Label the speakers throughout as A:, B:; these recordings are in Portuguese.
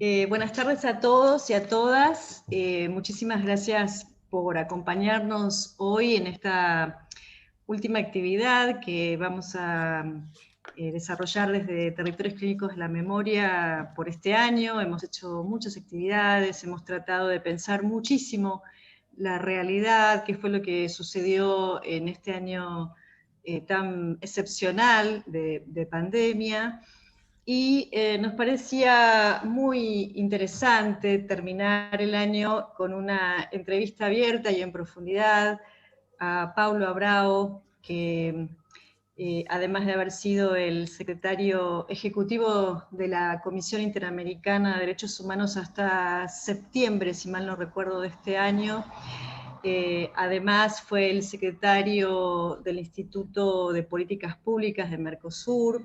A: Buenas tardes a todos y a todas. Muchísimas gracias por acompañarnos hoy en esta última actividad que vamos a desarrollar desde Territorios Clínicos de la Memoria por este año. Hemos hecho muchas actividades, hemos tratado de pensar muchísimo la realidad, qué fue lo que sucedió en este año tan excepcional de pandemia. Y nos parecía muy interesante terminar el año con una entrevista abierta y en profundidad a Paulo Abrao, que además de haber sido el secretario ejecutivo de la Comisión Interamericana de Derechos Humanos hasta septiembre, si mal no recuerdo, de este año, además fue el secretario del Instituto de Políticas Públicas de Mercosur,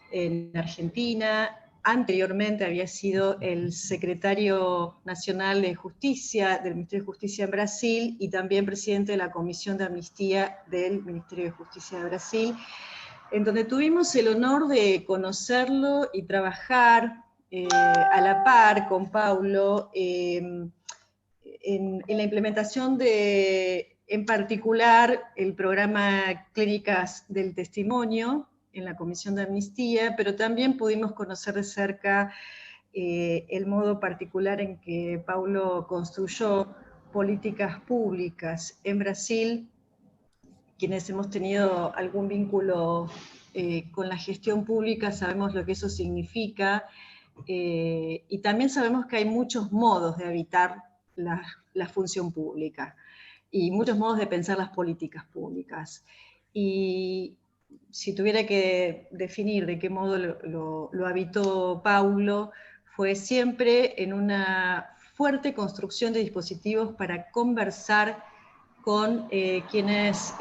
A: en Argentina. Anteriormente había sido el secretario nacional de Justicia del Ministerio de Justicia en Brasil y también presidente de la Comisión de Amnistía del Ministerio de Justicia de Brasil, en donde tuvimos el honor de conocerlo y trabajar a la par con Paulo en la implementación de, en particular, el programa Clínicas del Testimonio en la Comisión de Amnistía, pero también pudimos conocer de cerca el modo particular en que Paulo construyó políticas públicas en Brasil. Quienes hemos tenido algún vínculo con la gestión pública sabemos lo que eso significa, y también sabemos que hay muchos modos de habitar la función pública y muchos modos de pensar las políticas públicas. Y si tuviera que definir de qué modo lo habitó Paulo, fue siempre en una fuerte construcción de dispositivos para conversar con quienes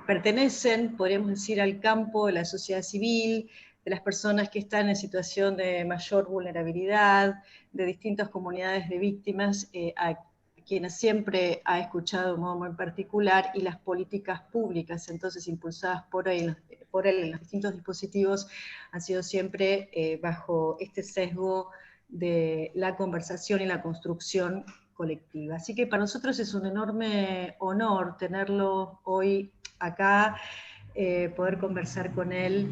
A: pertenecen, podríamos decir, al campo de la sociedad civil, de las personas que están en situación de mayor vulnerabilidad, de distintas comunidades de víctimas, a quienes siempre ha escuchado de un modo muy particular, y las políticas públicas, entonces impulsadas por él en los distintos dispositivos, han sido siempre bajo este sesgo de la conversación y la construcción colectiva. Así que para nosotros es un enorme honor tenerlo hoy acá, poder conversar con él.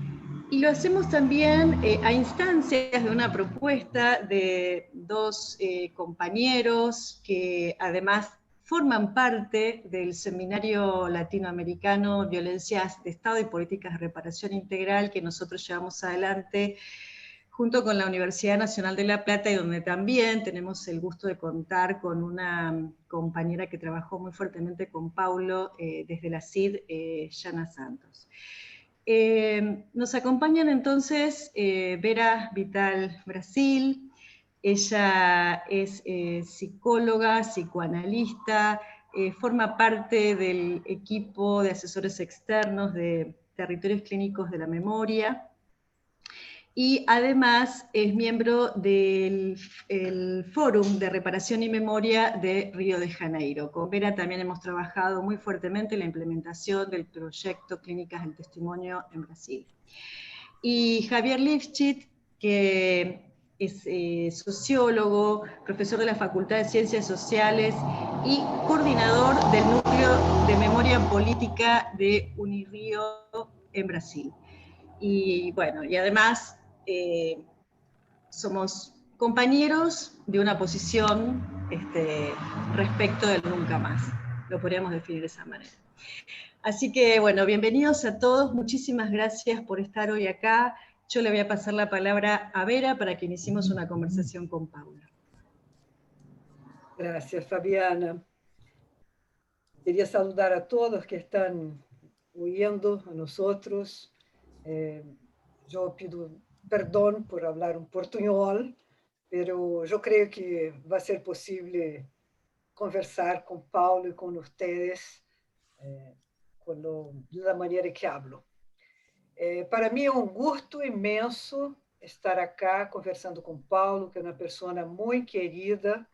A: Y lo hacemos también a instancias de una propuesta de dos compañeros que además forman parte del Seminario Latinoamericano Violencias de Estado y Políticas de Reparación Integral que nosotros llevamos adelante junto con la Universidad Nacional de La Plata, y donde también tenemos el gusto de contar con una compañera que trabajó muy fuertemente con Paulo desde la CID, Yana Santos. Nos acompañan entonces Vera Vital Brasil. Ella es psicóloga, psicoanalista, forma parte del equipo de asesores externos de Territorios Clínicos de la Memoria, y además es miembro del Fórum de Reparación y Memoria de Río de Janeiro. Con Vera también hemos trabajado muy fuertemente en la implementación del proyecto Clínicas del Testimonio en Brasil. Y Javier Lifschitz, que es sociólogo, profesor de la Facultad de Ciencias Sociales y coordinador del Núcleo de Memoria Política de Unirío en Brasil. Y bueno, y además somos compañeros de una posición respecto del nunca más. Lo podríamos definir de esa manera. Así que, bueno, bienvenidos a todos. Muchísimas gracias por estar hoy acá. Yo le voy a pasar la palabra a Vera para que iniciemos una conversación con Paula.
B: Gracias, Fabiana. Quería saludar a todos que están oyendo a nosotros. Yo pido perdón por hablar un portuñol, pero yo creo que va a ser posible conversar con Paulo y con ustedes de la manera que hablo. Para mí es un gusto inmenso estar acá conversando con Paulo, que es una persona muy querida,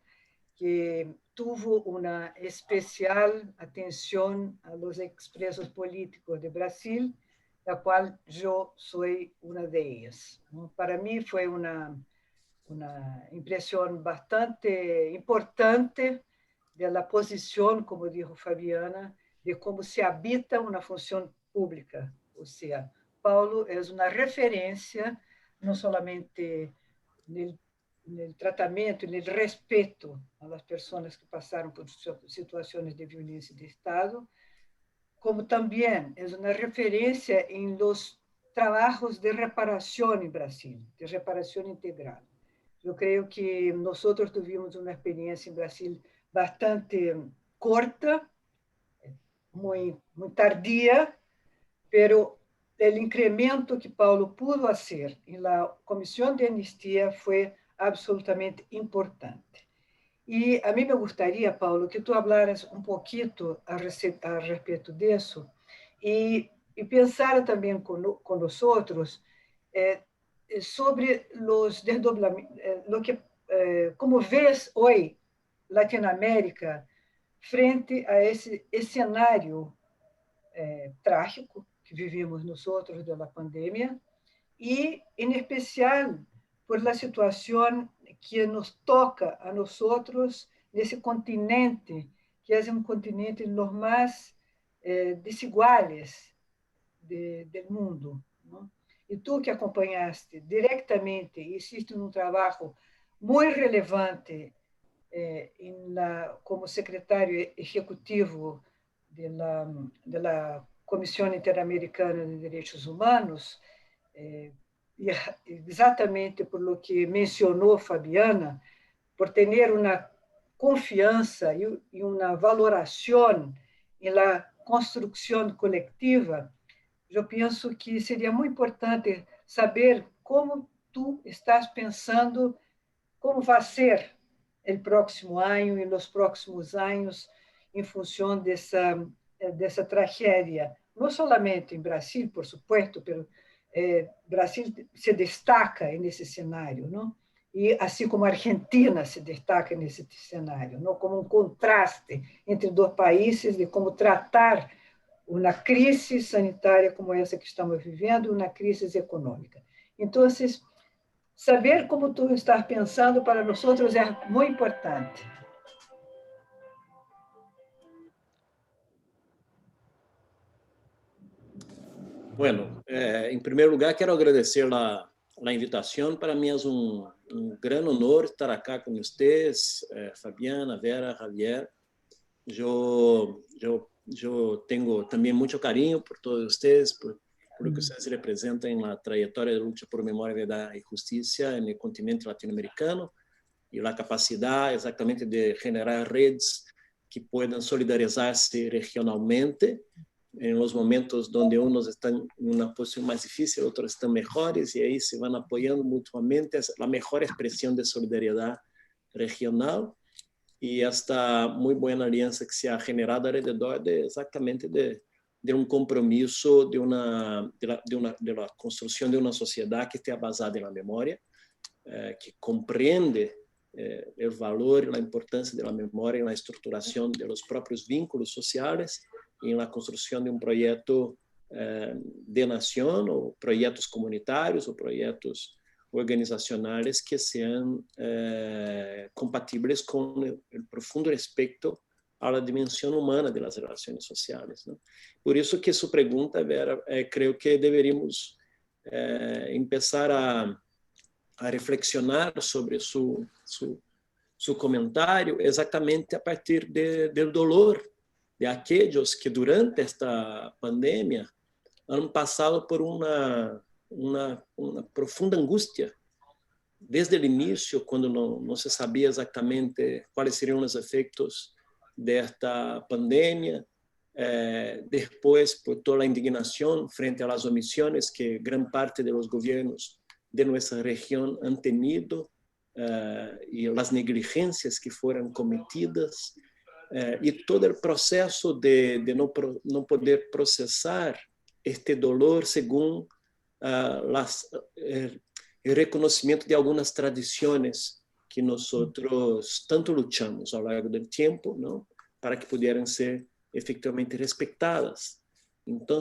B: que tuvo una especial atención a los expresos políticos de Brasil, la cual yo soy una de ellas. Para mí fue una impresión bastante importante de la posición, como dijo Fabiana, de cómo se habita una función pública. O sea, Paulo es una referencia no solamente en el tratamiento, en el respeto a las personas que pasaron por situaciones de violencia de Estado, como también es una referencia en los trabajos de reparación en Brasil, de reparación integral. Yo creo que nosotros tuvimos una experiencia en Brasil bastante corta, muy tardía, pero el incremento que Paulo pudo hacer en la Comisión de Amnistía fue absolutamente importante. Y a mí me gustaría, Paulo, que tú hablaras un poquito a respecto de eso y pensara también con nosotros sobre los desdoblamientos, como ves hoy Latinoamérica frente a esse escenário trágico que vivimos nosotros de la pandemia y, en especial, por la situación que nos toca a nosotros nesse continente, que é um continente los más desiguales del mundo, ¿no? E tu que acompanhaste diretamente e hiciste um trabalho muito relevante como secretário executivo da Comissão Interamericana de Direitos Humanos, exatamente por lo que mencionou Fabiana, por ter uma confiança e uma valoração na construção coletiva, eu penso que seria muito importante saber como tu estás pensando, como vai ser o próximo ano e nos próximos anos em função dessa tragédia, não somente em Brasil, por supuesto, pero Brasil se destaca nesse cenário, não? E assim como a Argentina se destaca nesse cenário, não? Como um contraste entre dois países de como tratar uma crise sanitária como essa que estamos vivendo e uma crise econômica. Então, saber como tu estás pensando para nós é muito importante.
C: Bueno, em primeiro lugar, quero agradecer a invitação. Para mim é um grande honor estar aqui com vocês, Fabiana, Vera, Javier. Eu tenho também muito carinho por todos vocês, por lo que vocês representam na trajetória de luta por memória, verdade e justiça no continente latino-americano e a capacidade exatamente de generar redes que possam solidarizar-se regionalmente em los momentos onde uns estão em uma posição mais difícil, outros estão melhores, e aí se vão apoiando mutuamente. É a melhor expressão de solidariedade regional e esta muito boa aliança que se ha generado alrededor exatamente de um compromisso de la construção de uma sociedade que esteja basada na memória, que compreende o valor e a importância da memória na estruturação dos próprios vínculos sociais e na construção de um projeto de nação, ou projetos comunitários, ou projetos organizacionais que sejam compatíveis com o profundo respeito à dimensão humana das relações sociais, né? Por isso que sua pergunta, Vera, creio que deveríamos começar a reflexionar sobre seu comentário exatamente a partir do dolor de aqueles que durante esta pandemia han passado por uma profunda angústia desde o início, quando não se sabia exatamente quais seriam os efeitos desta pandemia, depois por toda a indignação frente às omissões que grande parte dos governos de nossa região han tenido e as negligências que foram cometidas, e todo o processo de não poder processar este dolor segundo o reconhecimento de algumas tradições que nós tanto lutamos ao longo do tempo, não? Para que pudessem ser efetivamente respeitadas. Então,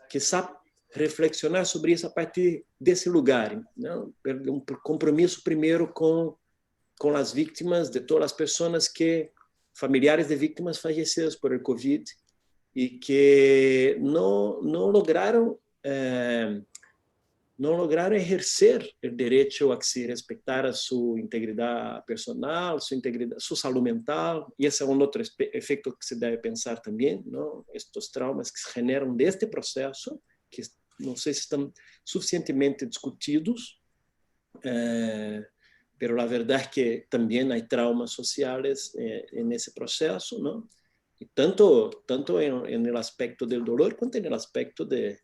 C: quizá reflexionar sobre isso a partir desse lugar, não? Um compromisso primeiro com as vítimas, de todas as pessoas familiares de vítimas fallecidas por el COVID e que não lograram exercer o direito a que se respeitara sua integridade personal, sua saúde mental, e esse é outro efeito que se deve pensar também, não? Estes traumas que se generam deste processo, que não sei se estão suficientemente discutidos, pero a verdade é que também há traumas sociais nesse processo, não? E tanto no aspecto do dolor quanto no aspecto de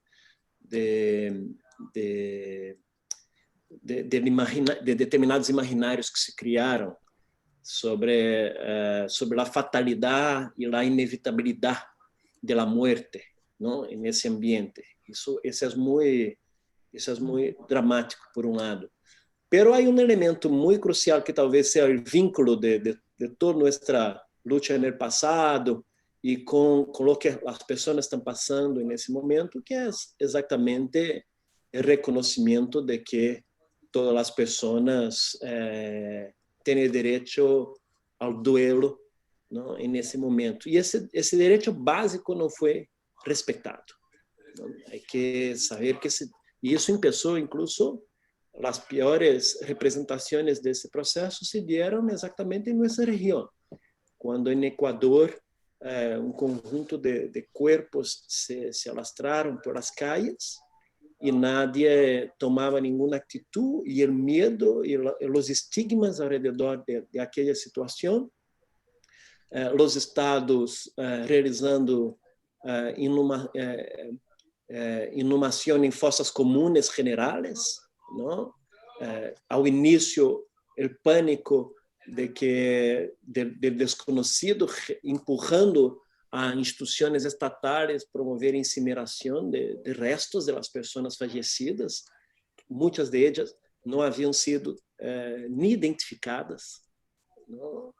C: determinados imaginários que se criaram sobre a fatalidade e a inevitabilidade da morte, não? Nesse ambiente. Isso é muito dramático, por um lado. Pero há elemento muito crucial que talvez seja o vínculo de toda nossa luta no passado e com o que as pessoas estão passando nesse momento, que é exatamente o reconhecimento de que todas as pessoas têm direito ao duelo, não? Nesse momento. E esse direito básico não foi respeitado. Há que saber que isso começou, incluso, as piores representações desse processo se deram exatamente em nossa região, quando em Equador conjunto de corpos se alastraram por as calles e nadie tomava nenhuma atitude, e o medo e os estigmas alrededor de aquela situação, os estados realizando inumação em fossas comunes generais, não? Ao início, o pânico del desconhecido empurrando a instituições estatais promover incineração de restos das pessoas fallecidas, muitas delas não haviam sido nem identificadas, não?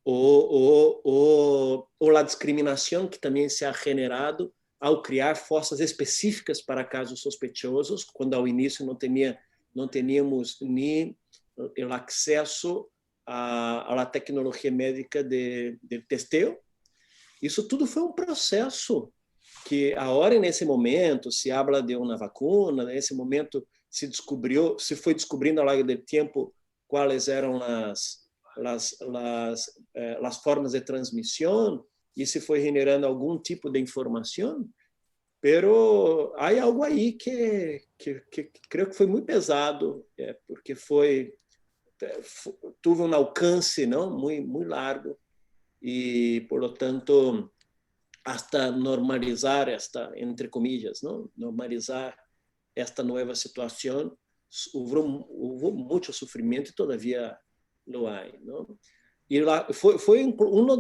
C: Ou a discriminação que também se ha generado ao criar fossas específicas para casos sospechosos, quando ao início não teníamos nem o acesso à tecnologia médica de testeo. Isso tudo foi um processo que agora, nesse momento, se habla de uma vacuna, nesse momento se foi descobrindo ao longo do tempo quais eram as formas de transmissão e se foi generando algum tipo de informação, pero há algo aí que creio que foi muito pesado, porque teve um alcance não muito largo e, por lo tanto, hasta normalizar entre comillas, não normalizar esta nova situação, houve muito sofrimento e todavia lo há, não? E foi uma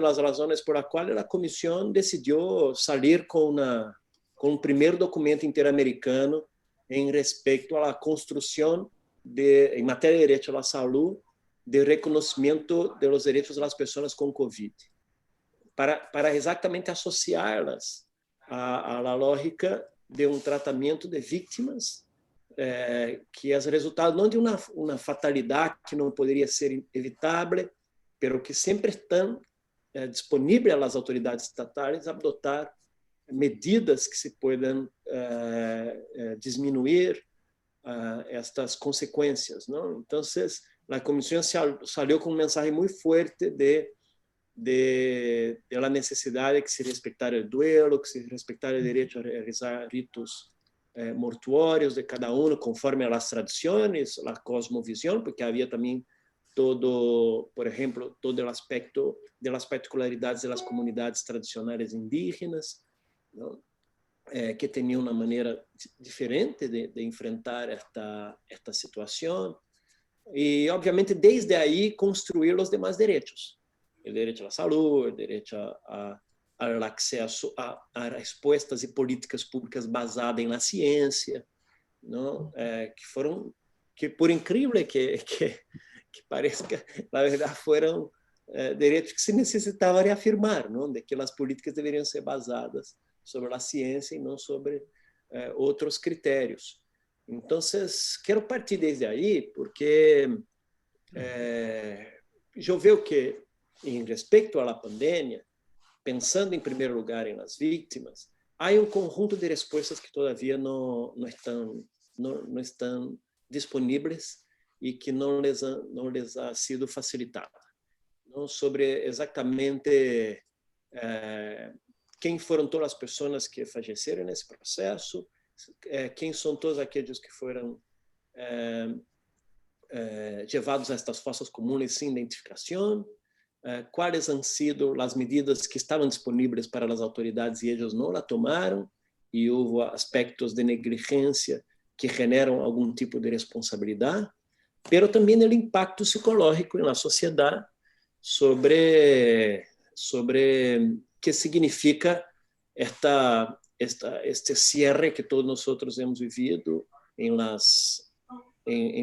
C: das razões por a qual a comissão decidiu sair com um primeiro documento interamericano em respeito à construção em matéria de direito à saúde, de reconhecimento dos direitos das pessoas com Covid, para exatamente associá-las à lógica de um tratamento de vítimas que é resultado não de uma fatalidade que não poderia ser evitável, pero que sempre estão disponíveis às autoridades estatais a adotar medidas que se puedan diminuir estas consequências, não? Então, a comissão saiu com um mensagem muito forte de la necessidade de que se respeitara o duelo, que se respeitara o direito a realizar ritos mortuórios de cada um, conforme as tradições, a cosmovisão, porque havia também por exemplo, todo o aspecto de las particularidades das comunidades tradicionais indígenas, não? Que tinham uma maneira diferente de enfrentar esta situação. E, obviamente, desde aí, construir os demais direitos. O direito à saúde, o direito ao acesso a respostas e políticas públicas basadas na ciência, não? Que por incrível que pareça, na verdade, foram direitos que se necessitava reafirmar, não? De que as políticas deveriam ser basadas sobre a ciência e não sobre outros critérios. Então, quero partir desde aí, porque eu vejo que, em respeito à pandemia, pensando em primeiro lugar nas vítimas, há conjunto de respostas que todavia não estão disponíveis e que não les ha sido facilitada. Não sobre exatamente quem foram todas as pessoas que faleceram nesse processo, quem são todos aqueles que foram levados a estas fossas comuns sem identificação, quais han sido as medidas que estavam disponíveis para as autoridades e eles não a tomaram, e houve aspectos de negligência que generam algum tipo de responsabilidade, pero também o impacto psicológico na sociedade sobre que significa este cierre que todos nós hemos vivido em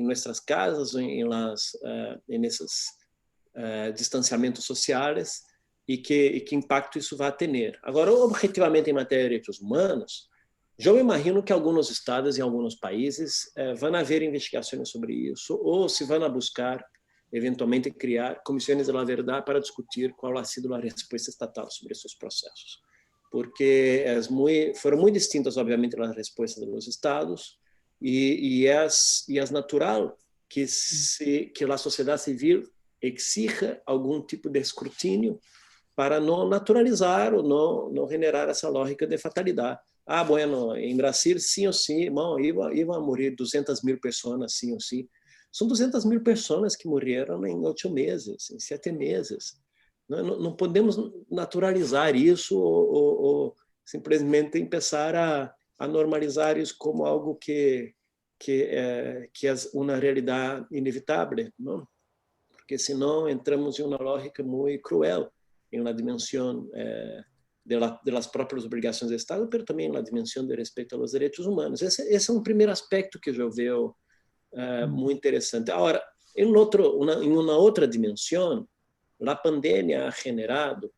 C: nossas casas, em esses distanciamentos sociais e que impacto isso vai ter. Agora, objetivamente, em matéria de direitos humanos, eu imagino que alguns estados e alguns países vão haver investigações sobre isso, ou se vão buscar, eventualmente, criar comissões da verdade para discutir qual ha sido a resposta estatal sobre esses processos. Porque foram muito distintas, obviamente, as respostas dos estados, e é natural que a sociedade civil exija algum tipo de escrutínio para não naturalizar ou não generar essa lógica de fatalidade. Bueno, em Brasil, sim ou sim, iam a morrer 200.000 pessoas, sim ou sim. São 200.000 pessoas que morreram em 8 meses, em 7 meses. Não podemos naturalizar isso ou simplesmente começar a normalizar isso como algo que é uma realidade inevitável, não? Porque senão entramos em uma lógica muito cruel, em uma dimensão das próprias obrigações do Estado, mas também na dimensão de respeito aos direitos humanos. Esse é um primeiro aspecto que eu vejo muito interessante. Agora, em uma outra dimensão, a pandemia ha generado,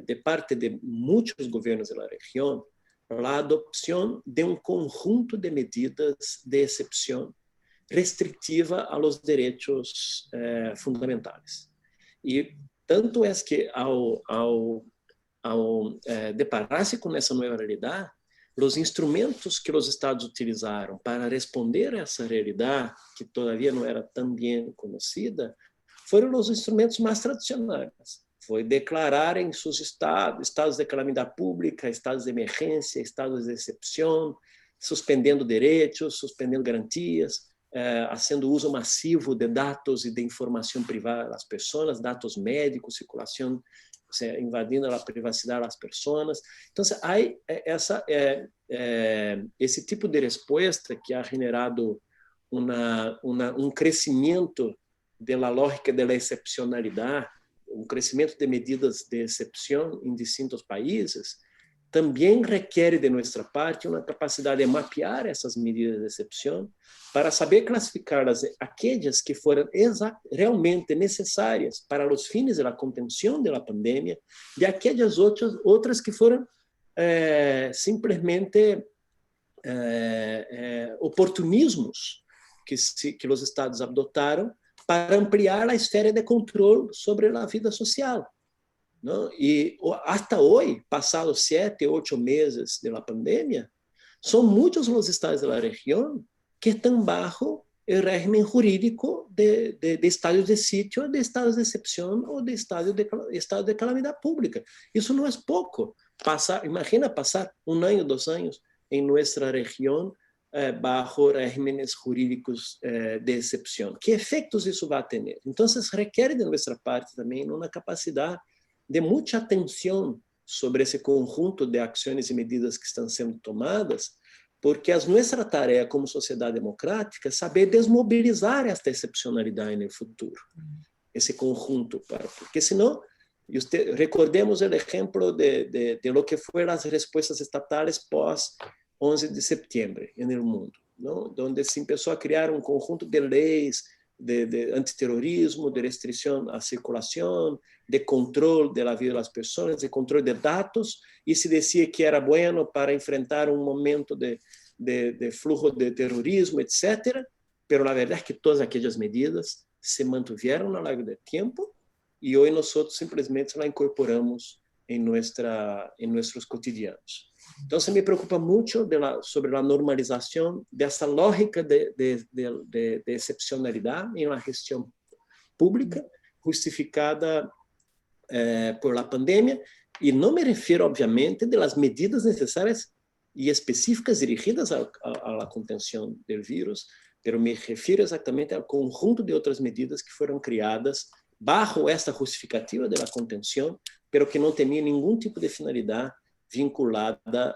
C: de parte de muitos governos da região, a adopção de um conjunto de medidas de exceção restritiva a los direitos fundamentais. E tanto é que, ao deparar-se com essa nova realidade, os instrumentos que os estados utilizaram para responder a essa realidade, que todavia não era tão bem conhecida, foram os instrumentos mais tradicionais. Foi declarar em seus estados de calamidade pública, estados de emergência, estados de exceção, suspendendo direitos, suspendendo garantias, fazendo uso massivo de dados e de informação privada das pessoas, dados médicos, circulação, invadindo a privacidade das pessoas. Então, há esse tipo de resposta que ha generado crescimento da lógica da excepcionalidade, crescimento de medidas de exceção em distintos países, também requer de nossa parte uma capacidade de mapear essas medidas de exceção para saber classificar aquelas que foram realmente necessárias para os fins da contenção da pandemia e aquelas outras que foram simplesmente oportunismos que os estados adotaram para ampliar a esfera de controle sobre a vida social. Não? E até hoje, passados 7, 8 meses da pandemia, são muitos os estados da região que estão bajo o regime jurídico de estados de sítio, de estados de exceção ou de estado de calamidade pública. Isso não é pouco. Imagina passar 1 ano, 2 anos em nossa região bajo regímenes jurídicos de exceção. Que efeitos isso vai ter? Então, requer de nossa parte também uma capacidade de muita atenção sobre esse conjunto de ações e medidas que estão sendo tomadas, porque a nossa tarefa como sociedade democrática é saber desmobilizar esta excepcionalidade no futuro, esse conjunto, porque senão, recordemos o exemplo de lo que foram as respostas estatais pós 11 de setembro no mundo, não? Onde se começou a criar um conjunto de leis de antiterrorismo, de restricción a circulación, de control de la vida de las personas, de control de datos, y se decía que era bueno para enfrentar un momento de flujo de terrorismo, etc. Pero la verdad es que todas aquellas medidas se mantuvieron a lo largo del tiempo y hoy nosotros simplemente la incorporamos en nuestros cotidianos. Entonces me preocupa mucho sobre la normalización de esa lógica de excepcionalidad en la gestión pública justificada por la pandemia, y no me refiero obviamente de las medidas necesarias y específicas dirigidas a la contención del virus, pero me refiero exactamente al conjunto de otras medidas que fueron creadas bajo esta justificativa de la contención, pero que no tenía ningún tipo de finalidad vinculada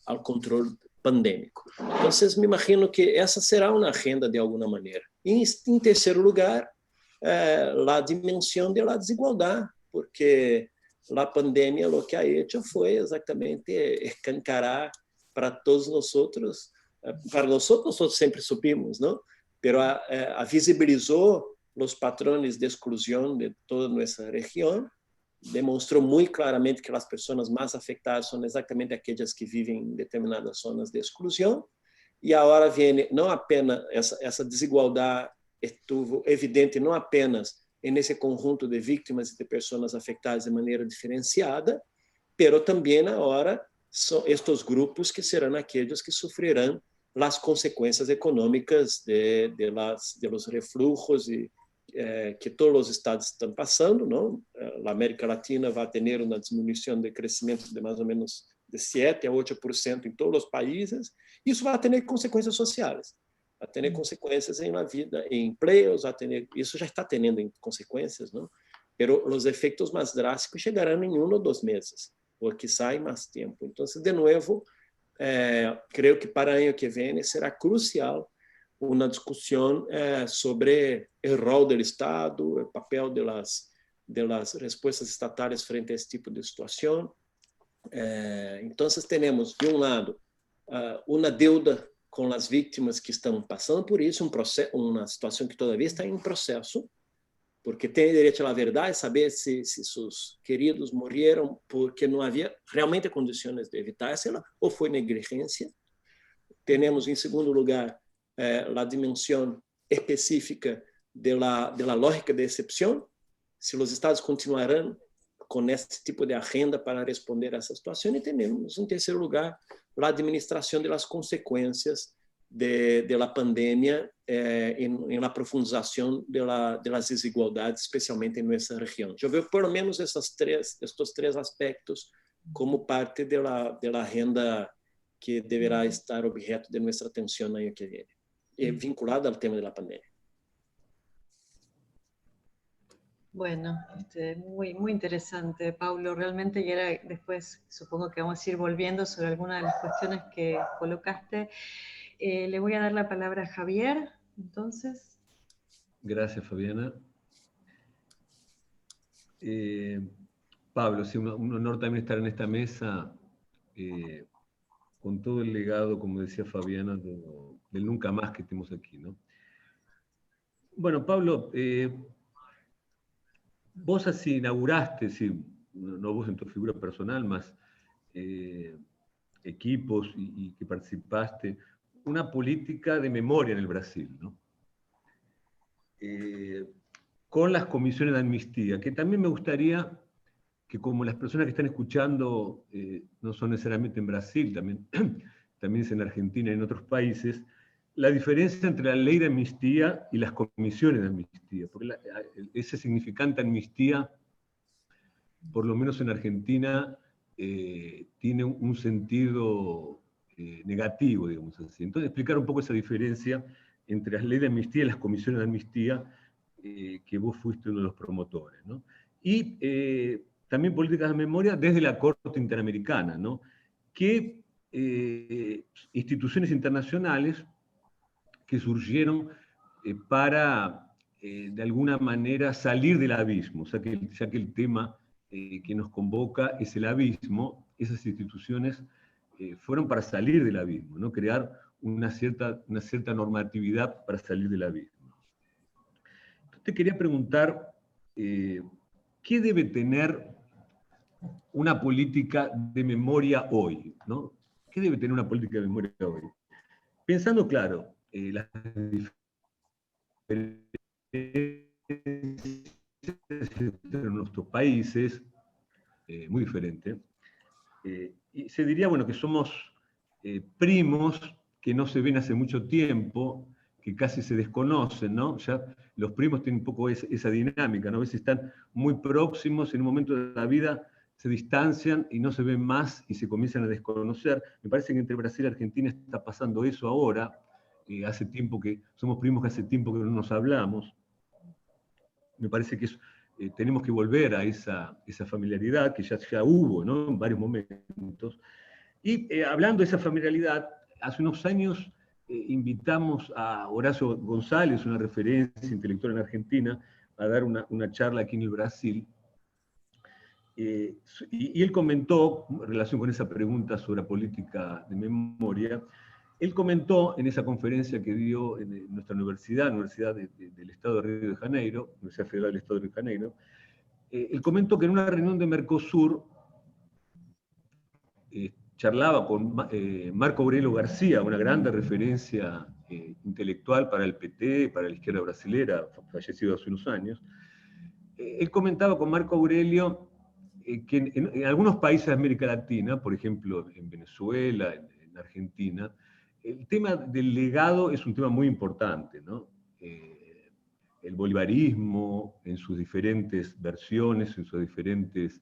C: al control pandémico. Entonces, me imagino que essa será uma agenda de alguma maneira. E, em terceiro lugar, a dimensão da desigualdade, porque a pandemia o que ha hecho foi exatamente escancarar para todos nós outros, para nós sempre supimos, não? Pero visibilizou os patrones de exclusão de toda nossa região, demonstrou muito claramente que as pessoas mais afetadas são exatamente aquelas que vivem em determinadas zonas de exclusão, e agora vem não apenas essa desigualdade estuvo evidente não apenas nesse conjunto de vítimas e de pessoas afetadas de maneira diferenciada, pero também agora são estes grupos que serão aqueles que sofrerão as consequências econômicas de los reflujos e que todos os estados estão passando, não? A América Latina vai ter uma diminuição de crescimento de mais ou menos de 7 a 8% em todos os países. Isso vai ter consequências sociais, vai ter consequências na vida, em empregos, isso já está tendo consequências, não? Pero os efeitos mais drásticos chegarão em 1 ou 2 meses, ou quizá em mais tempo. Então, de novo, creio que para o ano que vem será crucial uma discussão sobre o rol do Estado, o papel de las respostas estatais frente a esse tipo de situação. Então, temos, de um lado, uma deuda com as vítimas que estão passando por isso, uma situação que todavia está em processo, porque tem direito à verdade, saber se seus queridos morreram porque não havia realmente condições de evitar-se-la ou foi negligência. Temos, em segundo lugar, a dimensão específica da lógica de exceção, se os estados continuarão com este tipo de agenda para responder a essa situação, e temos, em terceiro lugar, a administração das consequências da pandemia na profundização das desigualdades, especialmente em nossa região. Eu vejo, pelo menos, estes três aspectos como parte da agenda que deverá estar objeto de nossa atenção no ano que vem, vinculada ao tema da pandemia.
A: Bueno, muy, muy interesante, Paulo, realmente, y ahora después supongo que vamos a ir volviendo sobre algunas de las cuestiones que colocaste. Le voy a dar la palabra a Javier, entonces.
D: Gracias, Fabiana. Pablo, sí, un honor también estar en esta mesa con todo el legado, como decía Fabiana, del nunca más que estemos aquí, ¿no? Bueno, Pablo, vos así inauguraste, sí, no vos en tu figura personal, más equipos y que participaste, una política de memoria en el Brasil, ¿no? Con las comisiones de amnistía, que también me gustaría que, como las personas que están escuchando no son necesariamente en Brasil, también es en Argentina y en otros países, la diferencia entre la ley de amnistía y las comisiones de amnistía, porque esa significante amnistía, por lo menos en Argentina, tiene un sentido negativo, digamos así. Entonces, explicar un poco esa diferencia entre las leyes de amnistía y las comisiones de amnistía, que vos fuiste uno de los promotores, ¿no? Y también políticas de memoria desde la Corte Interamericana, ¿no? ¿Qué instituciones internacionales que surgieron para, de alguna manera, salir del abismo? O sea, ya que el tema que nos convoca es el abismo, esas instituciones fueron para salir del abismo, ¿no? Crear una cierta normatividad para salir del abismo. te quería preguntar, ¿qué debe tener una política de memoria hoy, ¿no? ¿Qué debe tener una política de memoria hoy? Pensando, claro, las diferencias entre nuestros países, muy diferentes, y se diría, bueno, que somos primos que no se ven hace mucho tiempo, que casi se desconocen, ¿no? Ya los primos tienen un poco esa dinámica, ¿no? A veces están muy próximos, en un momento de la vida se distancian y no se ven más y se comienzan a desconocer. Me parece que entre Brasil y Argentina está pasando eso ahora. Hace tiempo que somos primos, que hace tiempo que no nos hablamos. Me parece que tenemos que volver a esa familiaridad que ya hubo, ¿no? En varios momentos. Y hablando de esa familiaridad, hace unos años invitamos a Horacio González, una referencia intelectual en Argentina, a dar una charla aquí en el Brasil. Y él comentó, en relación con esa pregunta sobre la política de memoria, él comentó en esa conferencia que dio en nuestra universidad, Universidad del Estado de Río de Janeiro, Universidad Federal del Estado de Río de Janeiro, él comentó que en una reunión de Mercosur charlaba con Marco Aurelio García, una grande referencia intelectual para el PT, para la izquierda brasilera, fallecido hace unos años. Él comentaba con Marco Aurelio que en algunos países de América Latina, por ejemplo en Venezuela, en Argentina, el tema del legado es un tema muy importante, ¿no? El bolivarismo en sus diferentes versiones, en sus diferentes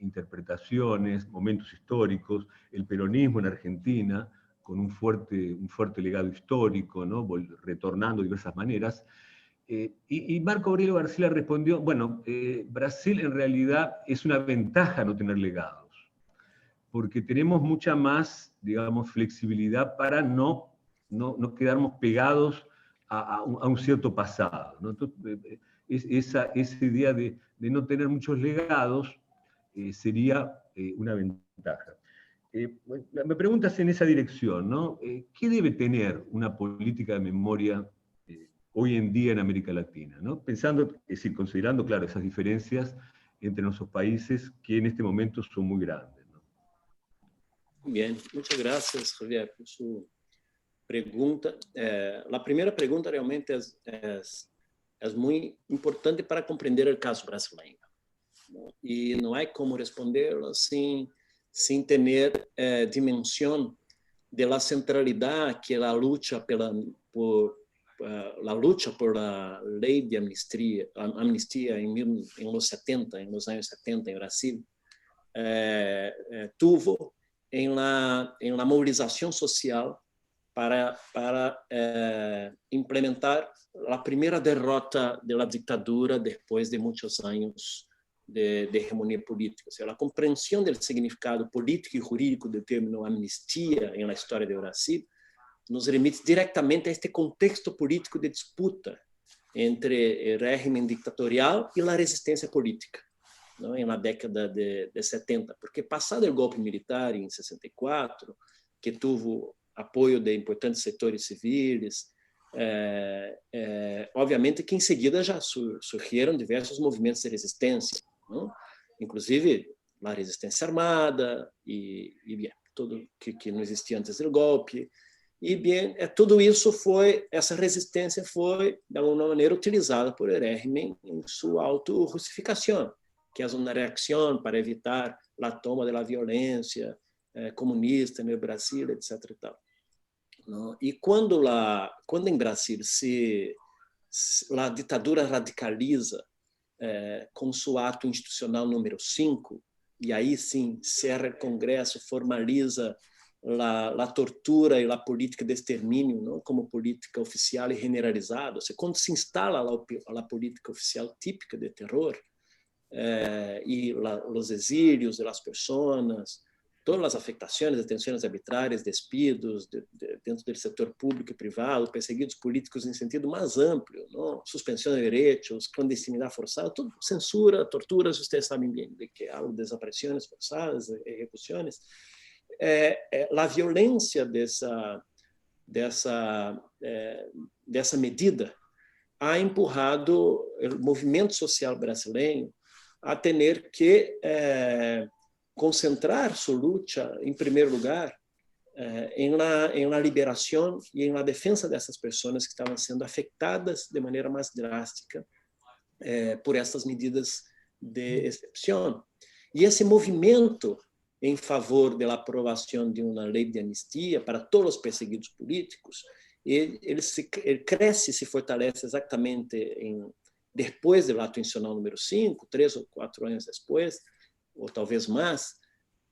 D: interpretaciones, momentos históricos, el peronismo en Argentina, con un fuerte legado histórico, ¿no? Retornando de diversas maneras. Y Marco Aurelio García respondió, bueno, Brasil en realidad es una ventaja no tener legados, porque tenemos mucha más, digamos, flexibilidad para no quedarnos pegados a un cierto pasado, ¿no? Entonces, esa idea de no tener muchos legados sería una ventaja. Me preguntas en esa dirección, ¿no? ¿Qué debe tener una política de memoria hoy en día en América Latina, ¿no? Pensando, es decir, considerando, claro, esas diferencias entre nuestros países que en este momento son muy grandes, ¿no?
C: Bien, muchas gracias, Javier, por su pregunta. La primera pregunta realmente es muy importante para comprender el caso brasileño, ¿no? Y no hay como responderla sin tener dimensión de la centralidad que la lucha por la ley de amnistía en los años 70 en Brasil, tuvo en la movilización social para implementar la primera derrota de la dictadura después de muchos años de hegemonía política. O sea, la comprensión del significado político y jurídico del término amnistía en la historia de Brasil nos remite directamente a este contexto político de disputa entre el régimen dictatorial y la resistencia política, ¿no? En la década de 70, porque pasado el golpe militar en 64, que tuvo apoio de importantes setores civis, obviamente que em seguida já surgiram diversos movimentos de resistência, não? Inclusive a resistência armada e bem, tudo que não existia antes do golpe. E bem, tudo isso essa resistência foi de alguma maneira utilizada por el régimen em sua auto-russificação, que é uma reação para evitar a toma da violência comunista no Brasil, etc. E tal. ¿No? Y cuando en Brasil la ditadura radicaliza con su acto institucional número 5, y ahí sí cierra el Congreso, formaliza la tortura y la política de exterminio, ¿no? Como política oficial y generalizada. O sea, cuando se instala la política oficial típica de terror, y los exilios de las personas, todas as afectações, detenções arbitrárias, despidos dentro do setor público e privado, perseguidos políticos em sentido mais amplo, não? Suspensão de direitos, clandestinidade forçada, tudo, censura, torturas, vocês sabem bem de que há desaparições forçadas, execuções. A violência dessa medida ha empurrado o movimento social brasileiro a ter que concentrar sua luta, em primeiro lugar, em la liberação e em la defesa dessas pessoas que estavam sendo afetadas de maneira mais drástica por essas medidas de exceção. E esse movimento em favor da aprovação de uma lei de anistia para todos os perseguidos políticos, ele cresce e se fortalece exatamente depois do ato institucional número 5, 3 ou 4 anos depois, ou talvez mais,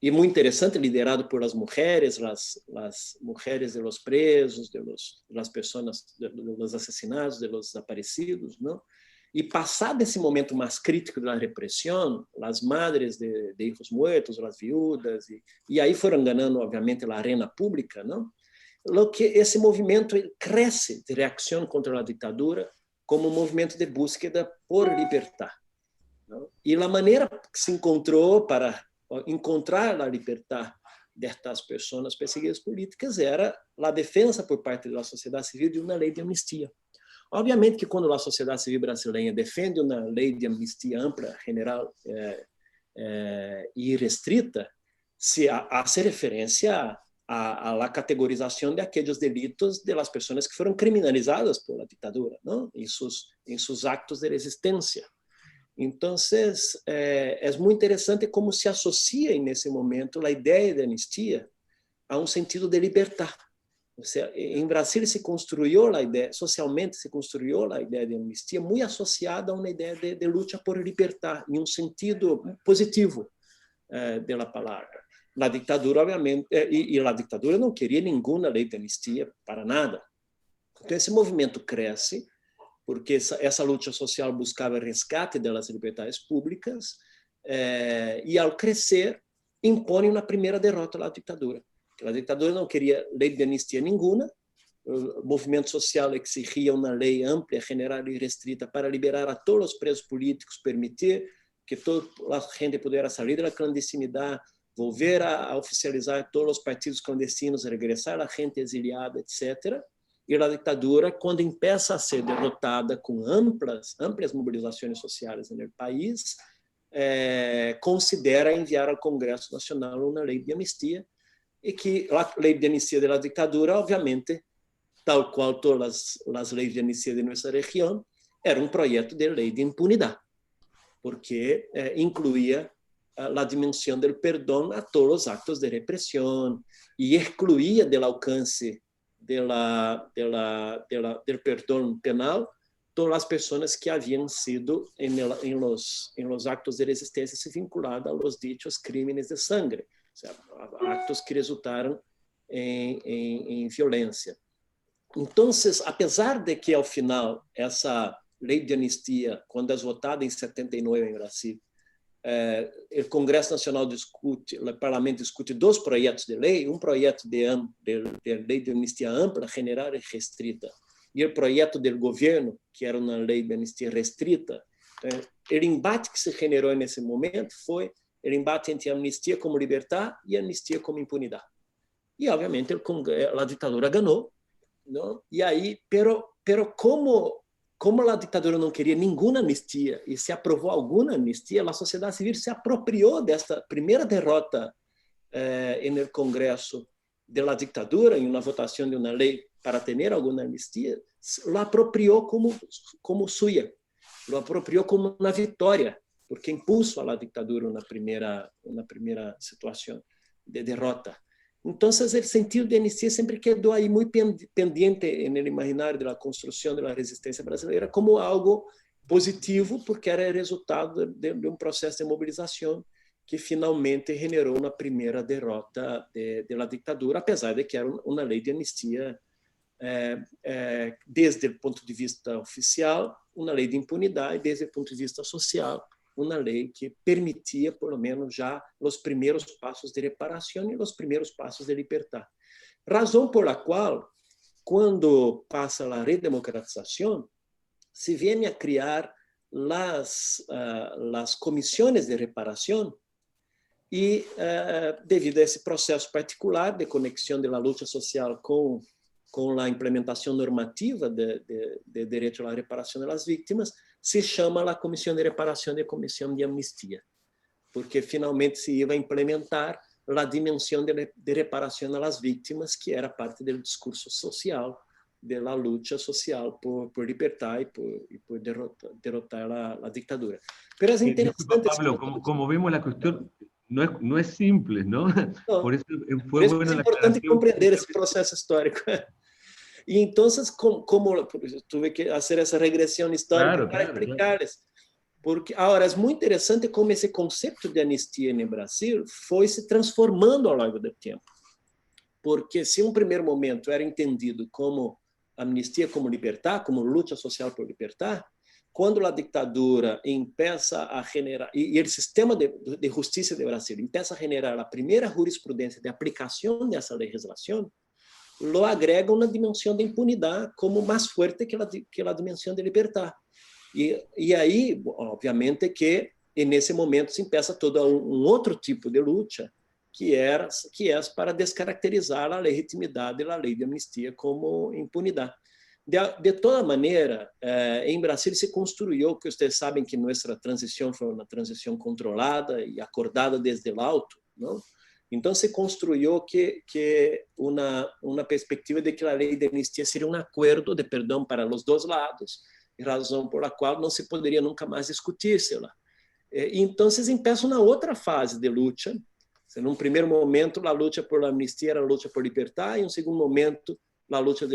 C: e muito interessante, liderado por as mulheres de los presos, das pessoas, dos assassinados, dos desaparecidos, não? E passado esse momento mais crítico da repressão, as madres de hijos muertos, as viúvas, e aí foram ganhando, obviamente, a arena pública, não? Lo que esse movimento cresce de reação contra a ditadura como um movimento de búsqueda por libertar. Não? E a maneira que se encontrou para encontrar a liberdade destas pessoas perseguidas políticas era a defesa por parte da sociedade civil de uma lei de anistia. Obviamente que quando a sociedade civil brasileira defende uma lei de anistia ampla, general e restrita, se hace referência à categorização de aqueles delitos de las pessoas que foram criminalizadas por la ditadura, não? Em seus actos de resistência. Então, é muito interessante como se associa nesse momento a ideia de anistia a um sentido de libertar. Ou seja, em Brasil se construiu a ideia, socialmente se construiu a ideia de anistia muito associada a uma ideia de luta por libertar, em um sentido positivo da palavra. A ditadura, obviamente, e a ditadura não queria nenhuma lei de anistia para nada. Então, esse movimento cresce, porque essa luta social buscava resgate das liberdades públicas, e ao crescer, impõe uma primeira derrota à ditadura. A ditadura não queria lei de anistia nenhuma, o movimento social exigia uma lei ampla, general e restrita para liberar a todos os presos políticos, permitir que toda a gente pudesse sair da clandestinidade, volver a oficializar todos os partidos clandestinos, regressar a gente exiliada, etc. E a ditadura, quando começa a ser derrotada com amplas mobilizações sociais no país, considera enviar ao Congresso Nacional uma lei de anistia, e que a lei de anistia da ditadura, obviamente, tal qual todas as leis de anistia de nossa região, era um projeto de lei de impunidade, porque incluía a dimensão do perdão a todos os actos de repressão e excluía do alcance do perdão penal todas as pessoas que haviam sido em los actos de resistência se vinculadas aos dichos crímenes de sangre, actos que resultaram em violência. Então, apesar de que, ao final, essa lei de anistia, quando é votada em 79 em Brasil, o Congresso Nacional discute, o Parlamento discute 2 projetos de lei, um projeto de lei de anistia ampla, general e restrita, e o projeto do governo, que era uma lei de anistia restrita. O embate que se generou nesse momento foi o embate entre anistia como liberdade e anistia como impunidade. E, obviamente, a ditadura ganhou, não? E aí, pero como a ditadura não queria nenhuma anistia e se aprovou alguma anistia, a sociedade civil se apropriou desta primeira derrota no Congresso da ditadura, em uma votação de uma lei para ter alguma anistia, la apropriou como suya, lo apropriou como uma vitória, porque impulsou a ditadura na primeira situação de derrota. Então, o sentido de anistia sempre quedou aí muito pendiente no imaginário da construção da resistência brasileira como algo positivo, porque era resultado de um processo de mobilização que finalmente generou uma primeira derrota da ditadura, apesar de que era uma lei de anistia desde o ponto de vista oficial, uma lei de impunidade, desde o ponto de vista social, uma lei que permitia, pelo menos, já os primeiros passos de reparação e os primeiros passos de libertar. Razão por la qual, quando passa a redemocratização, se vem a criar as comissões de reparação e, devido a esse processo particular de conexão da luta social com com a implementação normativa de direito à reparação das vítimas, se chama a Comissão de Reparação e Comissão de Amnistia, porque finalmente se ia implementar a dimensão de reparação das vítimas, que era parte do discurso social, da luta social por libertar e por derrotar a ditadura. Pero es interesante...
D: Pablo, como vemos, la cuestión no es simple, ¿no?
C: No,
D: por eso fue
C: bueno es importante compreender esse processo histórico. E então, como tuve que fazer essa regressão histórica para explicar-lhes. Porque, agora, é muito interessante como esse conceito de anistia no Brasil foi se transformando ao longo do tempo. Porque se em um primeiro momento era entendido como amnistia, como libertar, como luta social por libertar, quando a ditadura começa a generar, e o sistema de justiça do Brasil começa a generar a primeira jurisprudência de aplicação dessa legislação, lo agrega uma dimensão de impunidade como mais forte que a dimensão de libertar. E aí, obviamente, que nesse momento se começa todo outro tipo de luta, que é para descaracterizar a legitimidade da lei de amnistia como impunidade. De toda maneira, em Brasil se construiu, que vocês sabem que nossa transição foi uma transição controlada e acordada desde o alto, não? Então se construiu que uma perspectiva de que a lei de amnistia seria um acordo de perdão para os dois lados, razão por a qual não se poderia nunca mais discutir-se-la. Então, começam na outra fase de luta. Num primeiro momento, a luta por amnistia era a luta por libertar, e em um segundo momento, a luta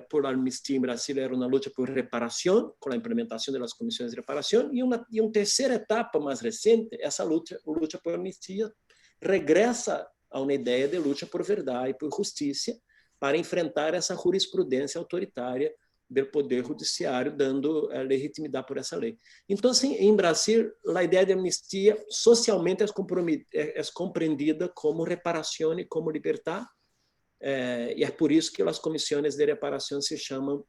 C: por amnistia em Brasil era uma luta por reparação, com a implementação das comissões de reparação, e uma terceira etapa mais recente, essa luta por amnistia regressa a uma ideia de luta por verdade e por justiça, para enfrentar essa jurisprudência autoritária do poder judiciário, dando legitimidade por essa lei. Então, assim, em Brasil, a ideia de amnistia socialmente é compreendida como reparação e como libertar, e é por isso que as comissões de reparação se chamam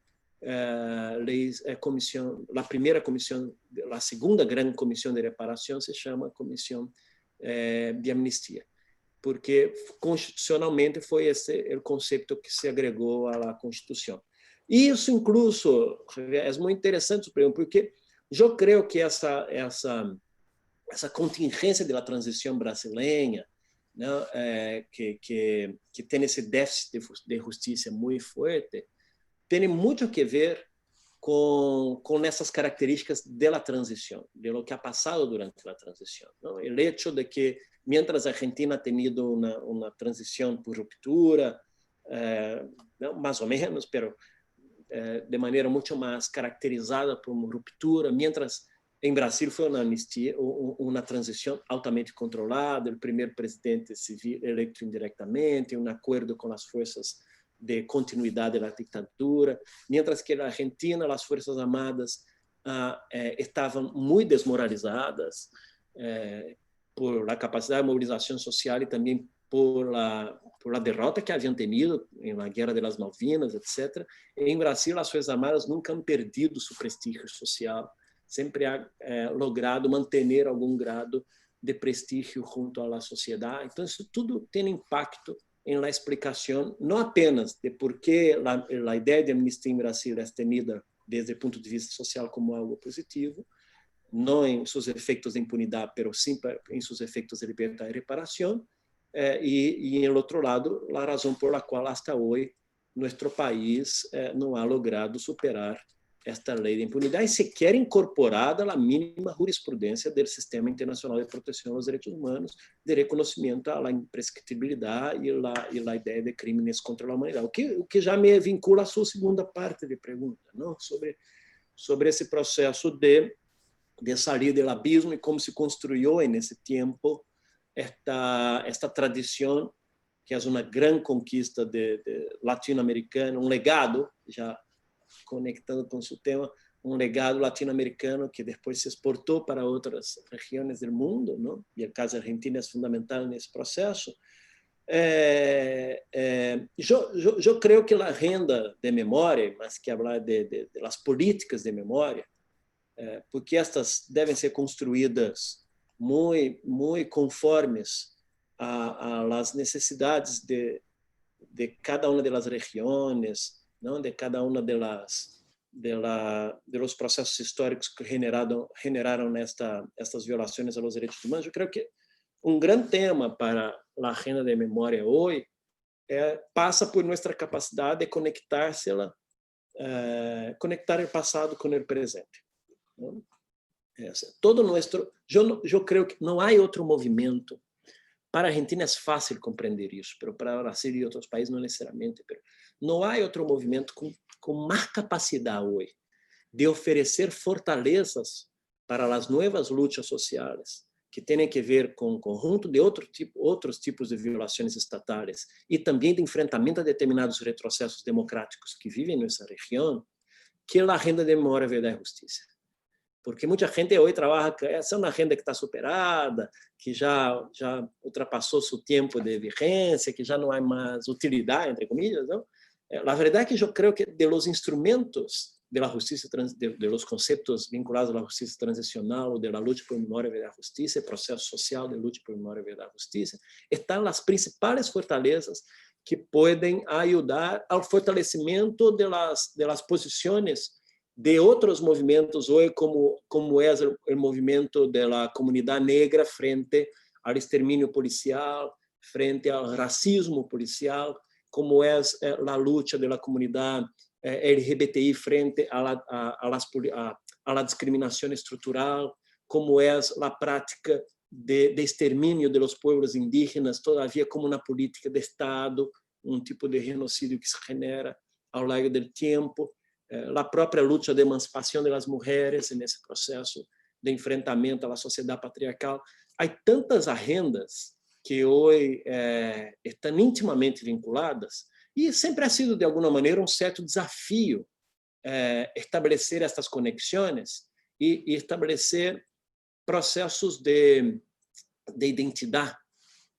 C: a primeira comissão, a segunda grande comissão de reparação se chama comissão de amnistia, porque constitucionalmente foi esse o conceito que se agregou à Constituição. Isso, incluso, é muito interessante, porque eu creio que essa contingência da transição brasileira, né, que tem esse déficit de justiça muito forte, tem muito que ver com essas características da transição, de lo que ha passado durante a transição. O hecho de que, mientras a Argentina ha tenido uma transição por ruptura, mais ou menos, pero de maneira muito mais caracterizada por uma ruptura, mientras em Brasil foi uma amnistia, uma transição altamente controlada, o primeiro presidente civil eleito indiretamente, um acordo com as forças de continuidade da ditadura, mientras que na Argentina as forças armadas estavam muito desmoralizadas por a capacidade de mobilização social e também por a derrota que haviam tenido na Guerra das Malvinas, etc. Em Brasil, as Forças Armadas nunca han perdido seu prestígio social, sempre ha logrado manter algum grado de prestígio junto à sociedade. Então, isso tudo tem impacto em la explicação, não apenas de por que a ideia de amnistia em Brasil é tenida desde o ponto de vista social como algo positivo, não em seus efeitos de impunidade, mas sim em seus efeitos de liberdade e reparação, e em outro lado, a razão por la qual hasta hoje nosso país não ha logrado superar esta lei de impunidade, sequer incorporada à mínima jurisprudência do Sistema Internacional de Proteção aos Direitos Humanos, de reconhecimento à imprescritibilidade e à ideia de crimes contra a humanidade. O que já me vincula à sua segunda parte de pergunta, não? Sobre esse processo de sair do abismo e como se construiu nesse tempo esta tradição, que é uma grande conquista latino-americana, um legado, já conectando com seu tema, um legado latino-americano que depois se exportou para outras regiões do mundo, não? E o caso da Argentina é fundamental nesse processo. Eu creio que a agenda de memória, mas que falar de las políticas de memória, porque estas devem ser construídas muito conformes a las necessidades cada una de las regiones, ¿no? De cada una de los procesos históricos que generaron estas violaciones a los derechos humanos. Yo creo que un gran tema para la agenda de memoria hoy pasa por nuestra capacidad de conectar el pasado con el presente, ¿no? Todo nuestro, yo creo que no hay otro movimiento. Para a Argentina é fácil compreender isso, pero para o Brasil e outros países não necessariamente. Pero não há outro movimento com mais capacidade hoje de oferecer fortalezas para as novas lutas sociais que têm que ver com um conjunto de outros tipos de violações estatais e também de enfrentamento a determinados retrocessos democráticos que vivem nessa região, que a agenda de memória, verdade e justiça. Porque muita gente hoje trabalha, essa é uma agenda que está superada, que já ultrapassou seu tempo de vigência, que já não há mais utilidade, entre comillas, não? A verdade é que eu creio que de los instrumentos de la justiça, de los conceptos vinculados à justiça transicional ou de la luta por memória, verdade e justiça, processo social de luta por memória, verdade e justiça, estão as principais fortalezas que podem ajudar ao fortalecimento de las posições de outros movimentos hoje, como é o movimento da comunidade negra frente ao extermínio policial, frente ao racismo policial, como é a luta da comunidade LGBTI frente à discriminação estrutural, como é a prática de extermínio de los pueblos indígenas, todavia como uma política de Estado, um tipo de genocídio que se genera ao longo do tempo. A própria luta de emancipação das mulheres nesse processo de enfrentamento à sociedade patriarcal. Há tantas agendas que hoje estão intimamente vinculadas e sempre ha sido, de alguma maneira, um certo desafio estabelecer estas conexões e estabelecer processos de identidade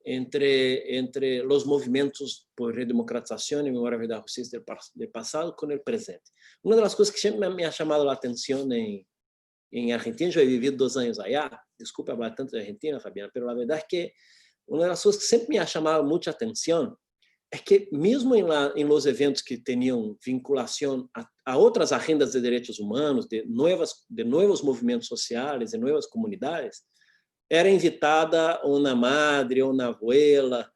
C: entre os movimentos por redemocratização e memória, verdade e justiça do passado com o presente. Uma das coisas que sempre me ha chamado a atenção em Argentina, eu he vivido 2 anos allá, desculpa falar tanto de Argentina, Fabiana, mas a verdade é que uma das coisas que sempre me ha chamado muita atenção é que mesmo em los eventos que tinham vinculação a outras agendas de direitos humanos, de novos movimentos sociais, de novas comunidades, era invitada uma madre ou uma abuela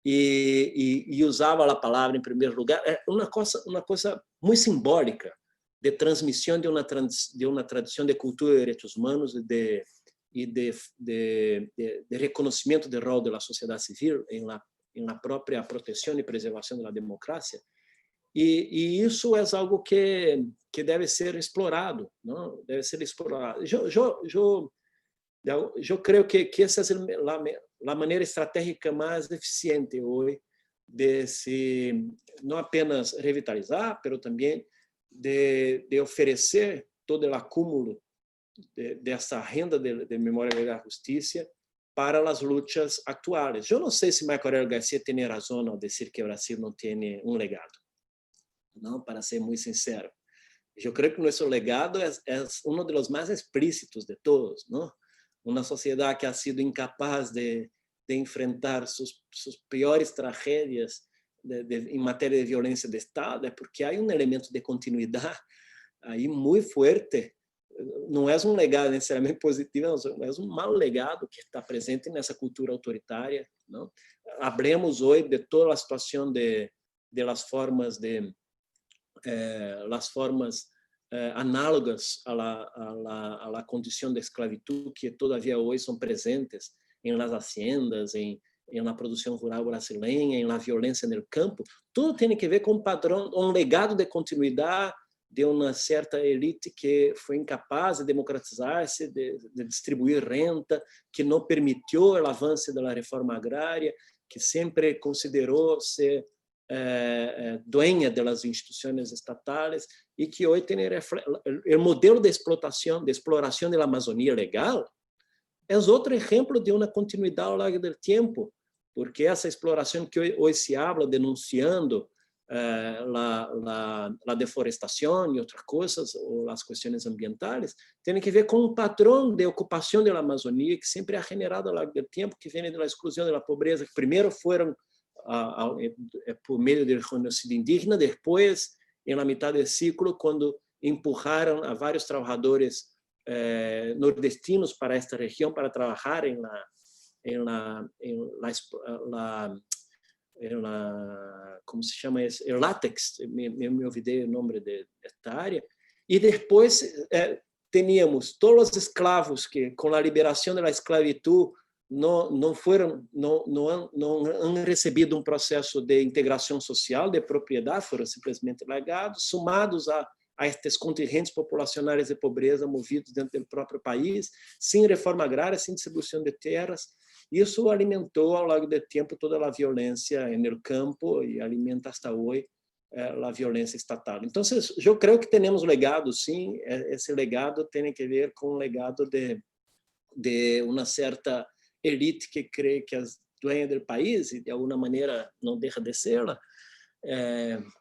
C: e usava a palavra em primeiro lugar. É uma coisa muito simbólica de transmissão de uma tradição de cultura de direitos humanos e de reconhecimento do rol da sociedade civil em la própria proteção e preservação da democracia. E isso é algo que deve ser explorado, não? Deve ser explorado. Eu creio que essa é a maneira estratégica mais eficiente hoje de se não apenas revitalizar, mas também de oferecer todo o acúmulo dessa renda de memória, verdade e justiça para as lutas atuais. Eu não sei se Marco Aurélio Garcia tem razão ao dizer que o Brasil não tem um legado. Não, para ser muito sincero. Eu creio que nosso legado é um dos mais explícitos de todos, não? Uma sociedade que ha sido incapaz de enfrentar suas piores tragédias em matéria de violência de Estado, é porque há um elemento de continuidade aí muito forte. Não é um legado necessariamente positivo, não, é um mau legado que está presente nessa cultura autoritária, não? Hablemos hoje de toda a situação de las formas análogas a la condição de esclavitud que todavia hoje são presentes em las haciendas, em la produção rural brasileira, em la violência no campo. Tudo tem que ver com um padrão, um legado de continuidade de uma certa elite que foi incapaz de democratizar-se, de distribuir renta, que não permitiu o avanço da reforma agrária, que sempre considerou ser dueña das instituições estatais e que hoje tem o modelo de exploração da Amazônia legal é outro exemplo de uma continuidade ao longo do tempo, porque essa exploração que hoje se habla denunciando a deforestação e outras coisas, ou as questões ambientais, tem que ver com um padrão de ocupação da Amazônia que sempre ha generado ao longo do tempo, que vem da exclusão da pobreza, que primeiro foram por medio del genocidio indígena, después, en la mitad del siglo, cuando empujaron a varios trabajadores nordestinos para esta región para trabajar en ¿cómo se llama? El látex, me olvidé el nombre de esta área. Y después teníamos todos los esclavos que con la liberación de la esclavitud no han recibido un proceso de integración social, de propiedad, fueron simplemente largados, sumados a estes contingentes populacionais de pobreza movidos dentro do próprio país, sem reforma agrária, sem distribuição de terras. Isso alimentou ao longo do tempo toda a violência no campo e alimenta hasta hoje a violência estatal. Então, eu creio que temos legado, sim. Esse legado tem a ver com o legado de uma certa elite que crê que é dueña do país e de alguma maneira não deixa de serla,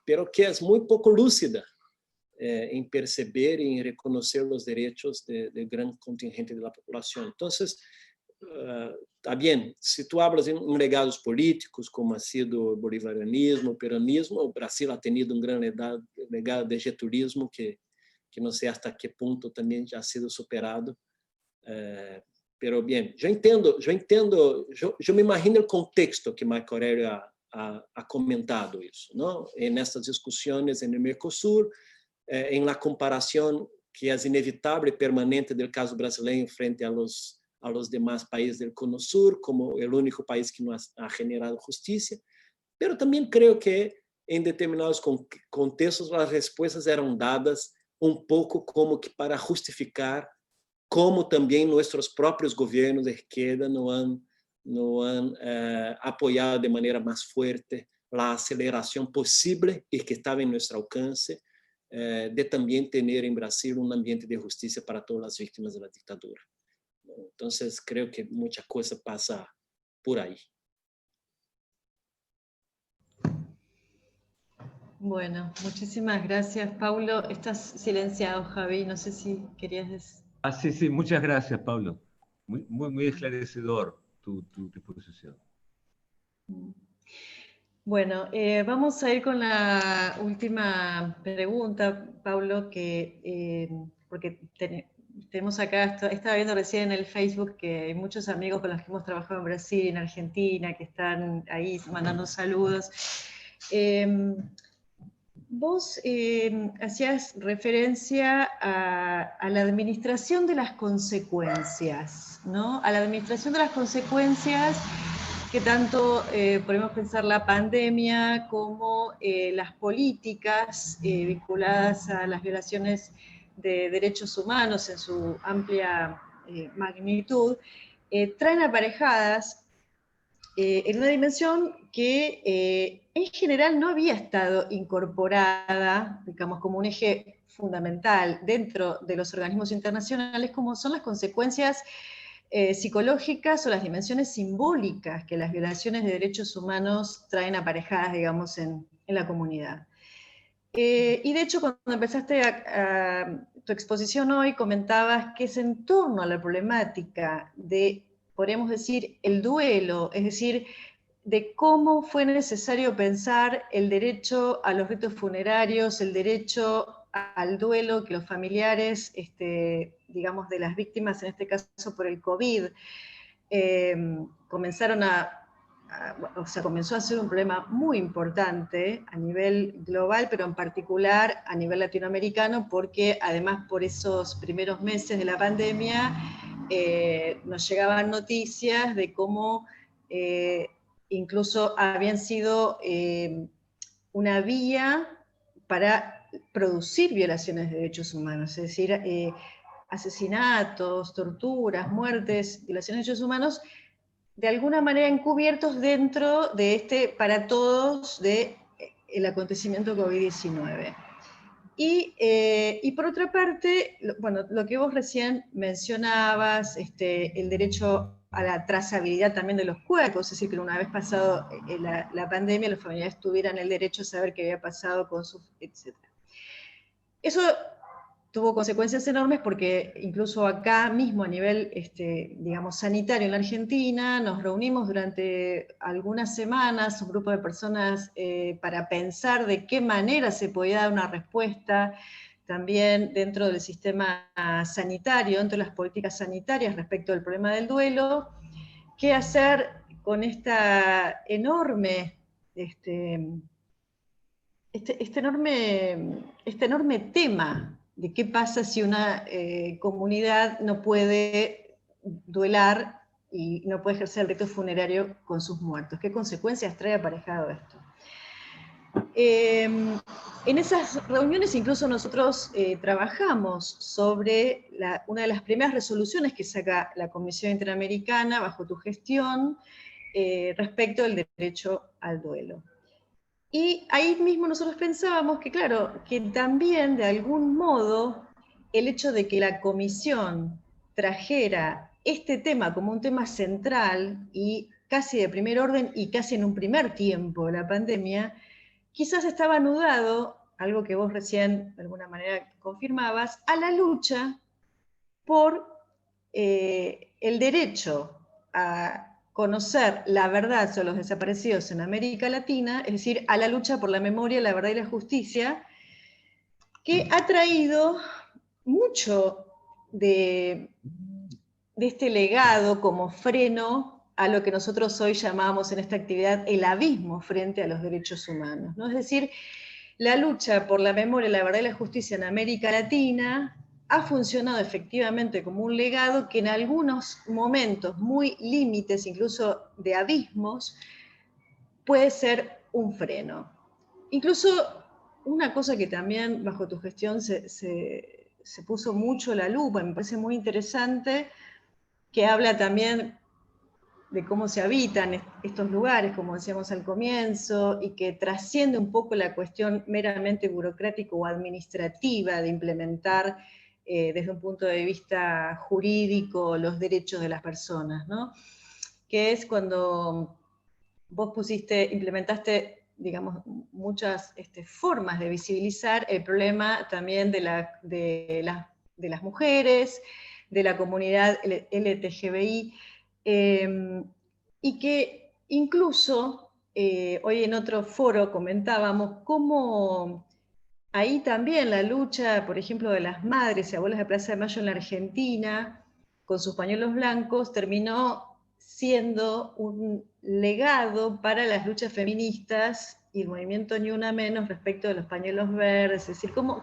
C: pero que é muito pouco lúcida em perceber e em reconhecer os direitos de grande contingente da população. Então, está bem, se tu hablas em legados políticos, como ha sido o bolivarianismo, o peronismo, o Brasil ha tenido um grande legado de getulismo que não sei até que ponto também já ha sido superado. Pero bem, eu entendo, eu me imagino o contexto que Marco Aurélio ha comentado isso, não? Nessas discussões no Mercosul, en la comparación que es inevitable y permanente del caso brasileño frente a los demás países del Cono Sur, como el único país que no ha generado justicia. Pero también creo que en determinados contextos las respuestas eran dadas un poco como que para justificar como también nuestros propios gobiernos de izquierda no han apoyado de manera más fuerte la aceleración posible y que estaba en nuestro alcance de também ter em Brasil um ambiente de justiça para todas as vítimas da ditadura. Então, creio que muita coisa passa por aí.
A: Bueno, muchísimas gracias, Paulo. Estás silenciado, Javi, no sé si querías decir.
D: Sí, muchas gracias, Pablo. Muy esclarecedor tu exposición.
A: Bueno, vamos a ir con la última pregunta, Paulo, porque tenemos acá, estaba viendo recién en el Facebook que hay muchos amigos con los que hemos trabajado en Brasil, en Argentina, que están ahí mandando saludos. Vos hacías referencia a la administración de las consecuencias, ¿no? A la administración de las consecuencias que tanto podemos pensar la pandemia como las políticas vinculadas a las violaciones de derechos humanos en su amplia magnitud, traen aparejadas en una dimensión que en general no había estado incorporada, digamos, como un eje fundamental dentro de los organismos internacionales, como son las consecuencias psicológicas o las dimensiones simbólicas que las violaciones de derechos humanos traen aparejadas, digamos, en la comunidad. Y de hecho, cuando empezaste tu exposición hoy, comentabas que es en torno a la problemática de, podríamos decir, el duelo, es decir, de cómo fue necesario pensar el derecho a los ritos funerarios, el derecho al duelo que los familiares, digamos, de las víctimas, en este caso por el COVID, comenzó a ser un problema muy importante a nivel global, pero en particular a nivel latinoamericano, porque además por esos primeros meses de la pandemia nos llegaban noticias de cómo incluso habían sido una vía para producir violaciones de derechos humanos, es decir, asesinatos, torturas, muertes, violaciones de derechos humanos, de alguna manera encubiertos dentro de para todos el acontecimiento COVID-19. Y por otra parte, bueno, lo que vos recién mencionabas, el derecho a la trazabilidad también de los cuerpos, es decir, que una vez pasado la pandemia, los familiares tuvieran el derecho a saber qué había pasado con sus, etc. Eso tuvo consecuencias enormes porque incluso acá mismo a nivel, digamos, sanitario en la Argentina, nos reunimos durante algunas semanas, un grupo de personas, para pensar de qué manera se podía dar una respuesta también dentro del sistema sanitario, dentro de las políticas sanitarias respecto al problema del duelo, qué hacer con esta enorme, este enorme tema de qué pasa si una comunidad no puede duelar y no puede ejercer el rito funerario con sus muertos. ¿Qué consecuencias trae aparejado esto? En esas reuniones incluso nosotros trabajamos sobre una de las primeras resoluciones que saca la Comisión Interamericana bajo tu gestión respecto del derecho al duelo. Y ahí mismo nosotros pensábamos que, claro, que también de algún modo el hecho de que la comisión trajera este tema como un tema central y casi de primer orden y casi en un primer tiempo de la pandemia, quizás estaba anudado, algo que vos recién de alguna manera confirmabas, a la lucha por el derecho a conocer la verdad sobre los desaparecidos en América Latina, es decir, a la lucha por la memoria, la verdad y la justicia, que ha traído mucho de este legado como freno a lo que nosotros hoy llamamos en esta actividad el abismo frente a los derechos humanos, ¿no? Es decir, la lucha por la memoria, la verdad y la justicia en América Latina ha funcionado efectivamente como un legado que en algunos momentos muy límites, incluso de abismos, puede ser un freno. Incluso una cosa que también bajo tu gestión se puso mucho la lupa, me parece muy interesante, que habla también de cómo se habitan estos lugares, como decíamos al comienzo, y que trasciende un poco la cuestión meramente burocrática o administrativa de implementar desde un punto de vista jurídico los derechos de las personas, ¿no? Que es cuando vos implementaste, digamos, muchas formas de visibilizar el problema también de las mujeres, de la comunidad LGTBI, y que incluso hoy en otro foro comentábamos cómo ahí también la lucha, por ejemplo, de las madres y abuelas de Plaza de Mayo en la Argentina, con sus pañuelos blancos, terminó siendo un legado para las luchas feministas y el movimiento Ni Una Menos respecto de los pañuelos verdes. Es decir, cómo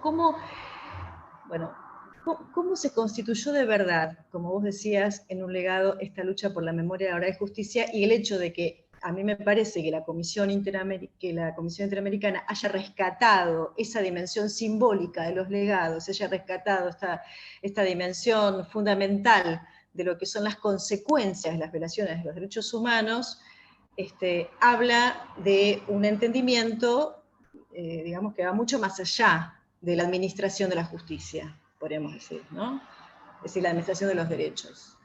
A: se constituyó de verdad, como vos decías, en un legado esta lucha por la memoria, la verdad y justicia, y el hecho de que a mí me parece que la Comisión Interamericana haya rescatado esa dimensión simbólica de los legados, haya rescatado esta dimensión fundamental de lo que son las consecuencias de las violaciones de los derechos humanos, habla de un entendimiento, digamos, que va mucho más allá de la administración de la justicia, podríamos decir, ¿no? Es decir, la administración de los derechos.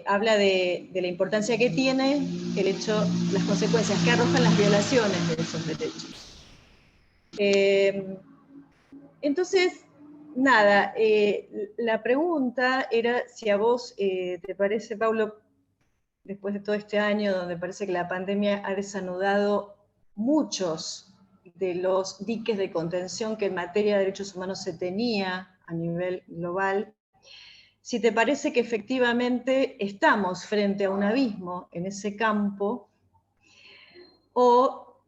A: Habla de la importancia que tiene el hecho, las consecuencias que arrojan las violaciones de esos derechos. Entonces, nada, la pregunta era si a vos te parece, Paulo, después de todo este año donde parece que la pandemia ha desanudado muchos de los diques de contención que en materia de derechos humanos se tenía a nivel global, si te parece que efectivamente estamos frente a un abismo en ese campo, o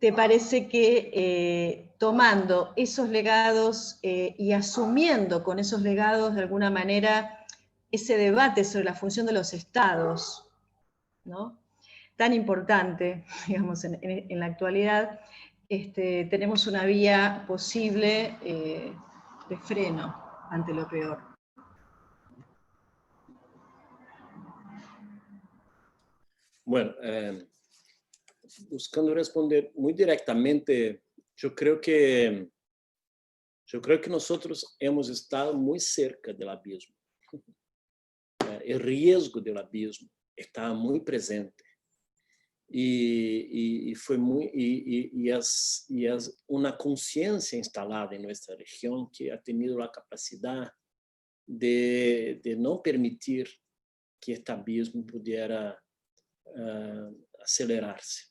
A: te parece que tomando esos legados y asumiendo con esos legados de alguna manera ese debate sobre la función de los estados, ¿no? Tan importante, digamos, en la actualidad, tenemos una vía posible de freno ante lo peor.
C: Bueno, buscando responder muy directamente, yo creo que nosotros hemos estado muy cerca del abismo. El riesgo del abismo estaba muy presente. y fue una conciencia instalada en nuestra región que ha tenido la capacidad de no permitir que este abismo pudiera acelerarse,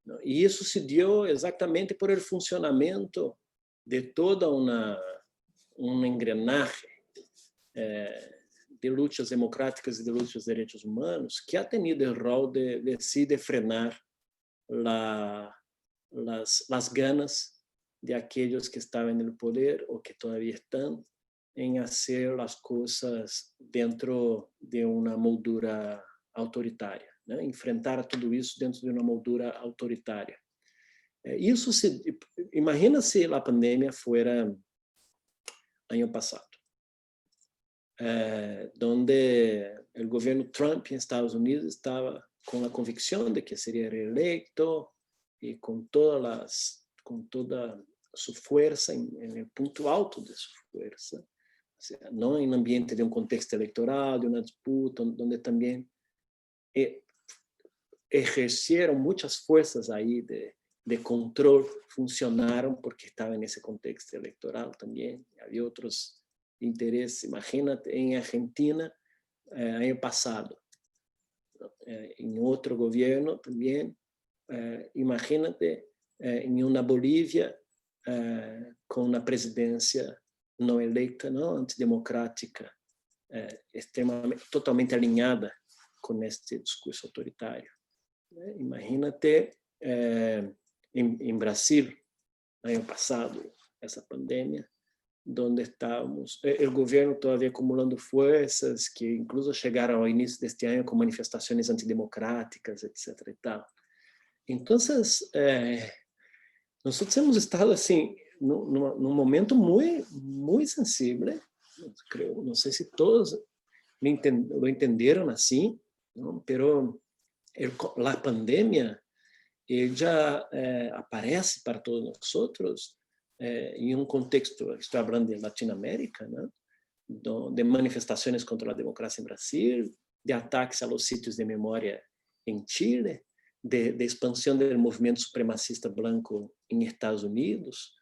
C: ¿no? Y eso se dio exactamente por el funcionamiento de toda un engranaje de luchas democráticas y de luchas de derechos humanos que ha tenido el rol de frenar las ganas de aquellos que estaban en el poder o que todavía están en hacer las cosas dentro de una moldura autoritária, né? Enfrentar tudo isso dentro de uma moldura autoritária. Imagina se a pandemia fuera ano passado, donde o governo Trump em Estados Unidos estava com a convicção de que seria reeleito e com toda sua força em ponto alto de sua força, o sea, não em ambiente de contexto eleitoral, de uma disputa, onde também exerceram muitas forças aí de controle, funcionaram porque estavam nesse contexto eleitoral também. Havia outros interesses. Imagínate em Argentina, ano passado, em outro governo também. Imagínate em uma Bolívia com uma presidência não eleita, não antidemocrática, totalmente alinhada com este discurso autoritário. Imagínate em Brasil, ano passado, essa pandemia, onde estávamos, o governo todavía acumulando forças que incluso chegaram ao início deste ano com manifestações antidemocráticas, etc. e tal. Então, nós temos estado assim num momento muito sensível. Creo, não sei se todos lo entenderam assim, não? Pero a pandemia ella aparece para todos nosotros en un contexto, estoy hablando de Latinoamérica, ¿no? De manifestaciones contra la democracia en Brasil, de ataques a los sitios de memoria en Chile, de expansión del movimiento supremacista blanco en Estados Unidos,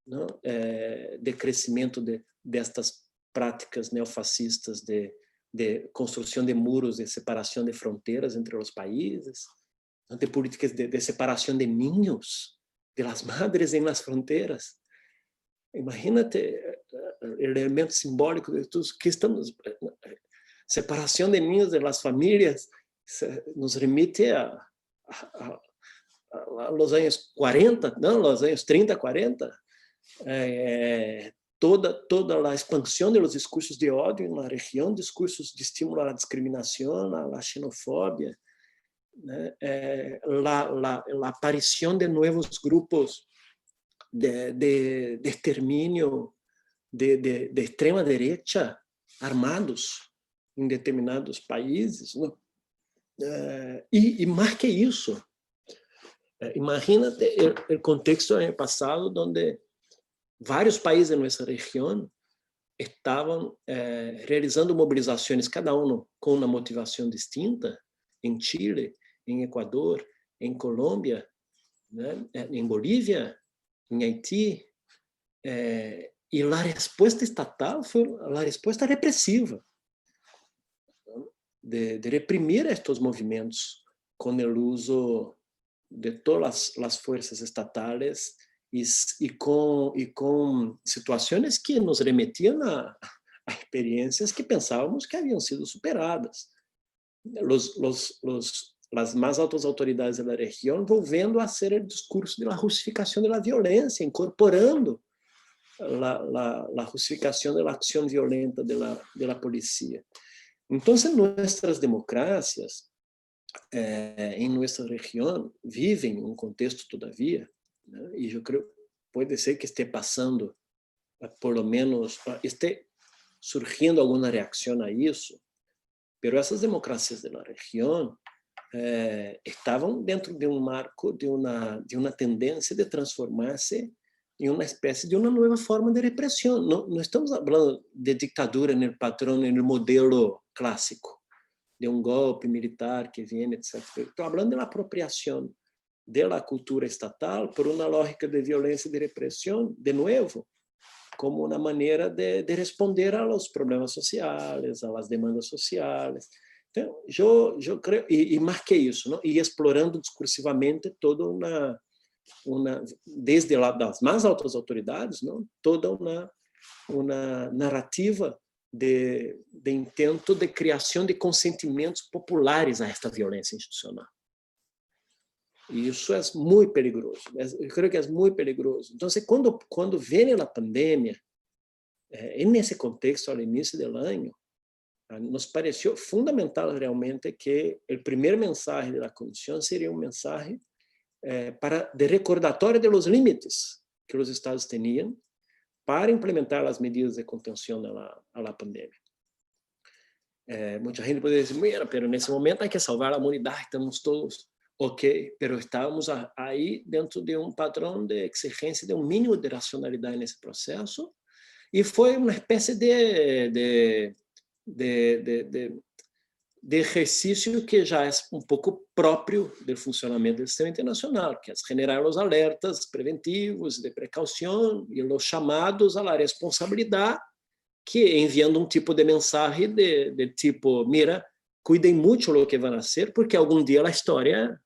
C: ¿no? De crecimiento de estas prácticas neofascistas de construcción de muros, de separación de fronteras entre los países, de políticas de separación de niños, de las madres en las fronteras. Imagínate el elemento simbólico de todos que estamos, separación de niños de las familias, nos remite a los años 40, ¿no? Los años 30, 40. Toda la expansión de los discursos de odio en la región, discursos de estímulo a la discriminación, a la xenofobia, la aparición de nuevos grupos de exterminio de extrema derecha armados en determinados países, ¿no? Y más que eso, imagínate el contexto del año pasado donde vários países de nossa região estavam realizando mobilizações, cada um com uma motivação distinta, em Chile, em Equador, em Colômbia, né? Em Bolívia, em Haiti, e a resposta estatal foi a resposta repressiva, de reprimir estes movimentos com o uso de todas as forças estatais e com situações que nos remetiam a experiências que pensávamos que haviam sido superadas. As mais altas autoridades da região volvendo a ser o discurso da justificação da violência, incorporando a justificação da ação violenta da polícia. Então, nossas democracias em nossa região vivem um contexto, todavia, e eu creio pode ser que esteja passando, por lo menos, esteja surgindo alguma reação a isso, mas essas democracias da região estavam dentro de marco de uma tendência de transformar-se em uma espécie de uma nova forma de repressão. Não estamos falando de ditadura no padrão, no modelo clássico, de um golpe militar que vem, etc. Estou falando da apropriação da cultura estatal por uma lógica de violência e de repressão, de novo, como uma maneira de responder aos problemas sociais, às demandas sociais. Então, eu creio, e marquei isso, não? E explorando discursivamente toda desde lá das mais altas autoridades, não? Toda uma narrativa de intento de criação de consentimentos populares a esta violência institucional. E isso é muito perigoso. Eu creio que é muito perigoso. Então, quando vem a pandemia, nesse contexto, ao início do ano, nos pareceu fundamental realmente que o primeiro mensagem da comissão seria um mensagem de recordatório de los limites que os estados tinham para implementar as medidas de contenção à pandemia. Muita gente pode dizer, mira, pero nesse momento há que salvar a humanidade, estamos todos ok, pero estávamos aí dentro de um padrão de exigência de um mínimo de racionalidade nesse processo, e foi uma espécie de exercício que já é um pouco próprio do funcionamento do sistema internacional, que é generar os alertas preventivos de precaução e os chamados à responsabilidade, que enviando um tipo de mensagem de tipo, mira, cuidem muito do que vão fazer, porque algum dia a história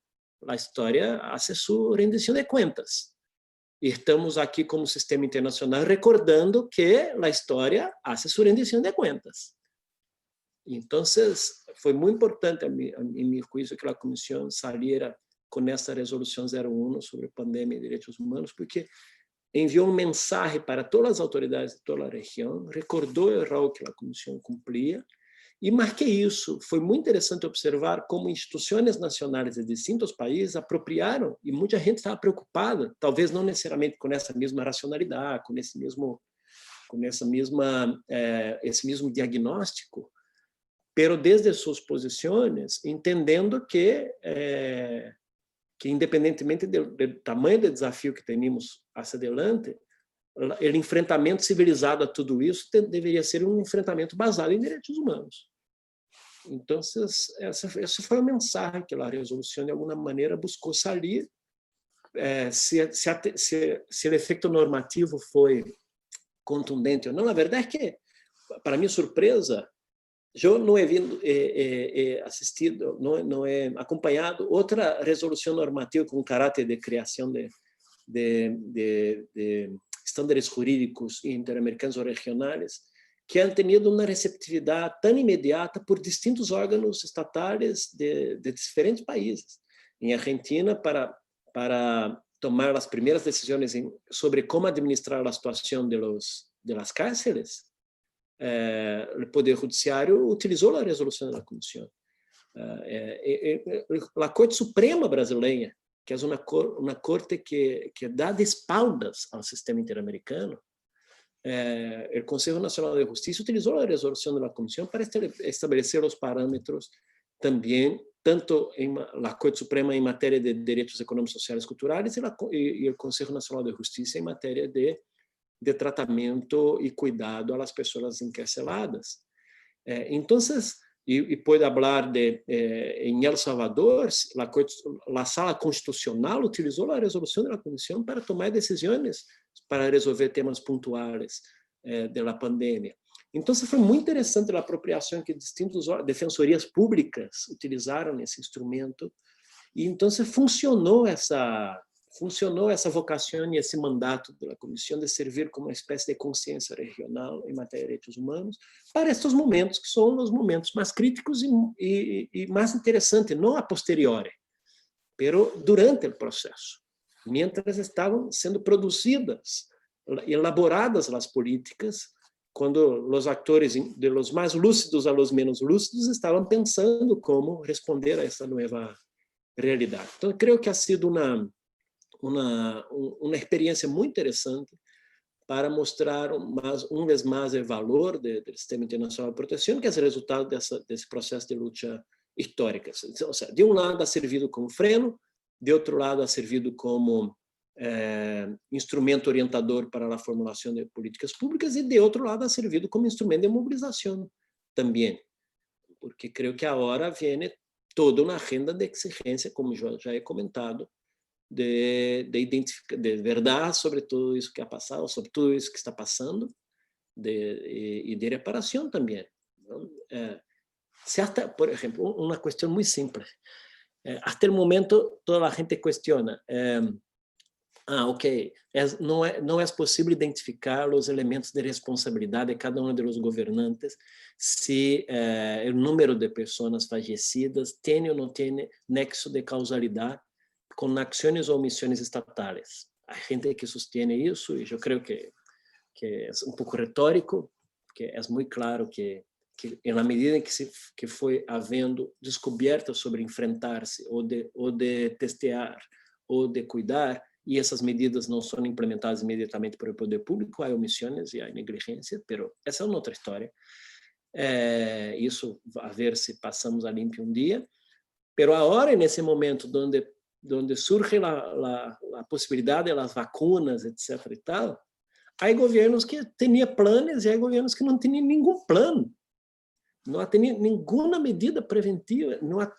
C: hace sua rendição de contas. E estamos aqui como sistema internacional recordando que a história hace sua rendição de contas. Então, foi muito importante, em meu juízo, que a comissão saliera com essa resolução 01 sobre pandemia e direitos humanos, porque enviou uma mensagem para todas as autoridades de toda a região, recordou o rol que a comissão cumpria, e marquei isso. Foi muito interessante observar como instituições nacionais de distintos países apropriaram, e muita gente estava preocupada, talvez não necessariamente com essa mesma racionalidade, com esse mesmo diagnóstico, pero desde suas posições, entendendo que independentemente do tamanho do desafio que temos hacia adelante, o enfrentamento civilizado a tudo isso deveria ser um enfrentamento baseado em direitos humanos. Então, essa foi a mensagem que a resolução, de alguma maneira, buscou sair. Se o efeito normativo foi contundente ou não, na verdade é que, para minha surpresa, eu não he assistido, não he acompanhado outra resolução normativa com caráter de criação de estándares jurídicos interamericanos ou regionais que han tenido uma receptividade tão imediata por distintos órgãos estatais de diferentes países. Em Argentina, para tomar as primeiras decisões sobre como administrar a situação de las cárceles, o Poder Judiciário utilizou a resolução da Comissão. A Corte Suprema brasileira, que é uma corte que dá de espaldas ao sistema interamericano, o Conselho Nacional de Justiça utilizou a resolução da Comissão para estabelecer os parâmetros também, tanto na Corte Suprema em matéria de direitos econômicos, sociais e culturais e o Conselho Nacional de Justiça em matéria de tratamento e cuidado às pessoas encarceladas. Então, e pode falar em El Salvador, a Sala Constitucional utilizou a resolução da Comissão para tomar decisões para resolver temas pontuais da pandemia. Então, foi muito interessante a apropriação que distintas defensorias públicas utilizaram esse instrumento, e então funcionou essa vocação e esse mandato da comissão de servir como uma espécie de consciência regional em matéria de direitos humanos para estes momentos, que são os momentos mais críticos e mais interessantes, não a posteriori, mas durante o processo, mientras estavam sendo produzidas, elaboradas as políticas, quando os atores, de los mais lúcidos a los menos lúcidos, estavam pensando como responder a essa nova realidade. Então, creio que ha sido uma experiência muito interessante para mostrar uma vez mais o valor do Sistema Internacional de Proteção, que é o resultado desse processo de luta histórica. Ou seja, de um lado ha servido como freno, de outro lado ha servido como instrumento orientador para a formulação de políticas públicas, e de outro lado ha servido como instrumento de mobilização também, porque creo que ahora viene toda una agenda de exigencia, como yo ya he comentado, de verdad sobre todo eso que ha pasado, sobre todo eso que está pasando, y de reparación también, ¿no? Hasta, por ejemplo, una cuestión muy simple. Hasta el momento toda la gente cuestiona, ok, não é possível identificar os elementos de responsabilidade de cada um dos governantes se o número de pessoas fallecidas tem ou não tem nexo de causalidade com ações ou omissões estatais. Há gente que sustenta isso e eu creio que é pouco retórico, que é muito claro que na medida em que foi havendo descobertas sobre enfrentar-se ou de testear ou de cuidar, e essas medidas não são implementadas imediatamente pelo poder público, há omissões e há negligência, mas essa é uma outra história. Isso a ver se passamos a limpo um dia. Mas agora, nesse momento, onde surge a possibilidade das vacunas, etc. e tal, há governos que tinham planos e há governos que não tinham nenhum plano. Não há nenhuma medida preventiva, não há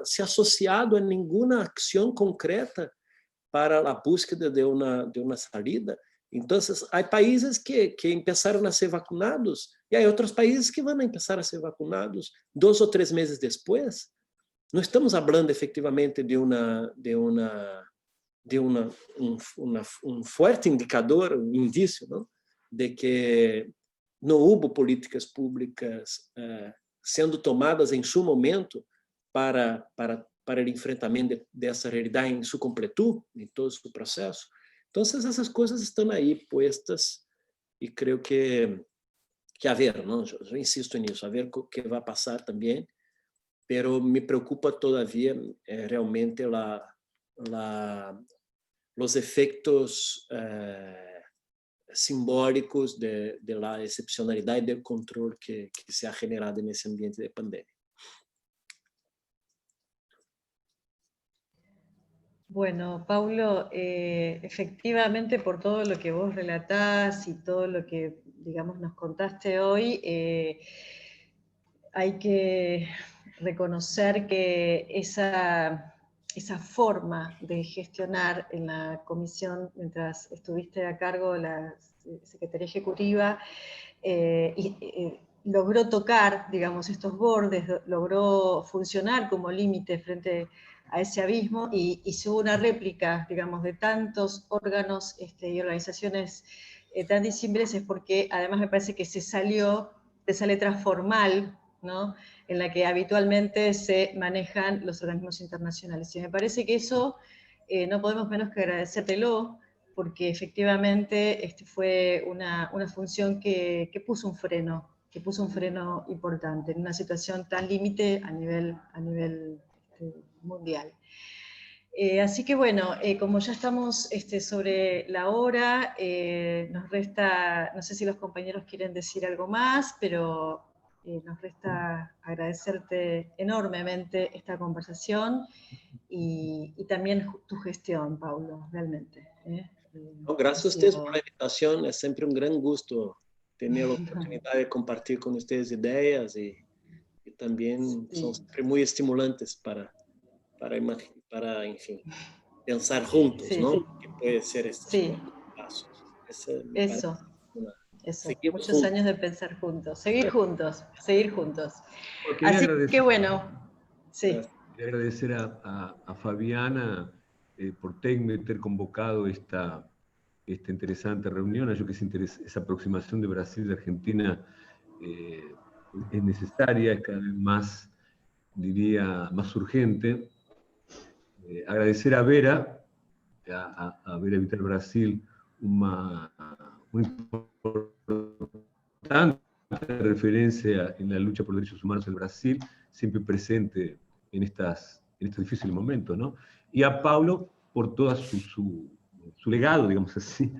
C: se associado a nenhuma ação concreta para a búsqueda de uma salida. Então, há países que começaram a ser vacunados e há outros países que vão começar a ser vacunados 2 ou 3 meses depois. Não estamos falando efetivamente de um forte indicador, um indício, não? De que não houve políticas públicas sendo tomadas em seu momento para o enfrentamento dessa realidade em sua completude, em todo o seu processo. Então, essas coisas estão aí postas e creio que a ver, não? Eu insisto nisso, a ver o que vai passar também, mas me preocupa todavia realmente os efeitos simbólicos de la excepcionalidade e do controle que se ha generado nesse ambiente de pandemia.
A: Bueno, Paulo, efectivamente por todo lo que vos relatás y todo lo que, digamos, nos contaste hoy, hay que reconocer que esa forma de gestionar en la comisión, mientras estuviste a cargo de la Secretaría Ejecutiva, logró tocar, digamos, estos bordes, logró funcionar como límite frente a ese abismo y si hubo una réplica, digamos, de tantos órganos y organizaciones tan disímiles es porque además me parece que se salió de esa letra formal, ¿no?, en la que habitualmente se manejan los organismos internacionales. Y me parece que eso no podemos menos que agradecértelo, porque efectivamente fue una función que puso un freno importante en una situación tan límite a nivel mundial. Así que bueno, como ya estamos sobre la hora, nos resta, no sé si los compañeros quieren decir algo más, pero nos resta agradecerte enormemente esta conversación y también tu gestión, Paulo, realmente.
C: No, gracias a ustedes por la invitación, es siempre un gran gusto tener la oportunidad de compartir con ustedes ideas y también son siempre muy estimulantes para en fin, pensar juntos, ¿no?
A: Sí.
C: Que puede ser este paso.
A: Eso. Muchos
C: juntos.
A: Años de pensar juntos, seguir juntos.
D: Porque
A: Así que bueno, sí.
D: Quería agradecer a Fabiana por ter convocado esta interesante reunión. Yo que esa aproximación de Brasil y de Argentina es necesaria, es cada vez más, diría, más urgente. Agradecer a Vera, a Vera Vital Brasil, una importante referencia en la lucha por los derechos humanos en Brasil, siempre presente en estos difíciles momentos, ¿no? Y a Paulo por todo su legado, digamos así,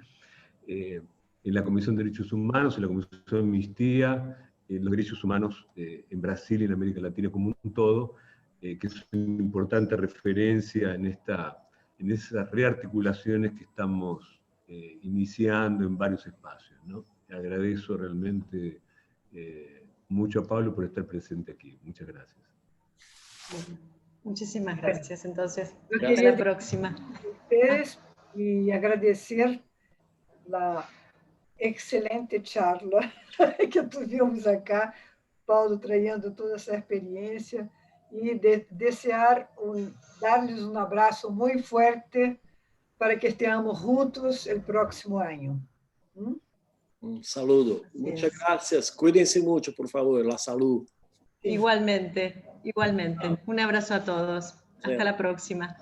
D: en la Comisión de Derechos Humanos, en la Comisión de Amnistía, en los derechos humanos en Brasil y en América Latina como un todo, que es una importante referencia en esas rearticulaciones que estamos iniciando en varios espacios, ¿no? Agradezco realmente mucho a Pablo por estar presente aquí. Muchas gracias.
A: Muchísimas gracias. Entonces,
B: Yo
A: hasta
B: quería
A: la próxima.
B: ustedes y agradecer la excelente charla que tuvimos acá, Paulo trayendo toda essa experiência e desejar dar-lhes um abraço muito forte para que estejamos juntos el próximo ano.
C: Un saludo. Muchas gracias. Cuídense mucho, por favor. La salud.
A: Igualmente, igualmente. Un abrazo a todos. Hasta la próxima.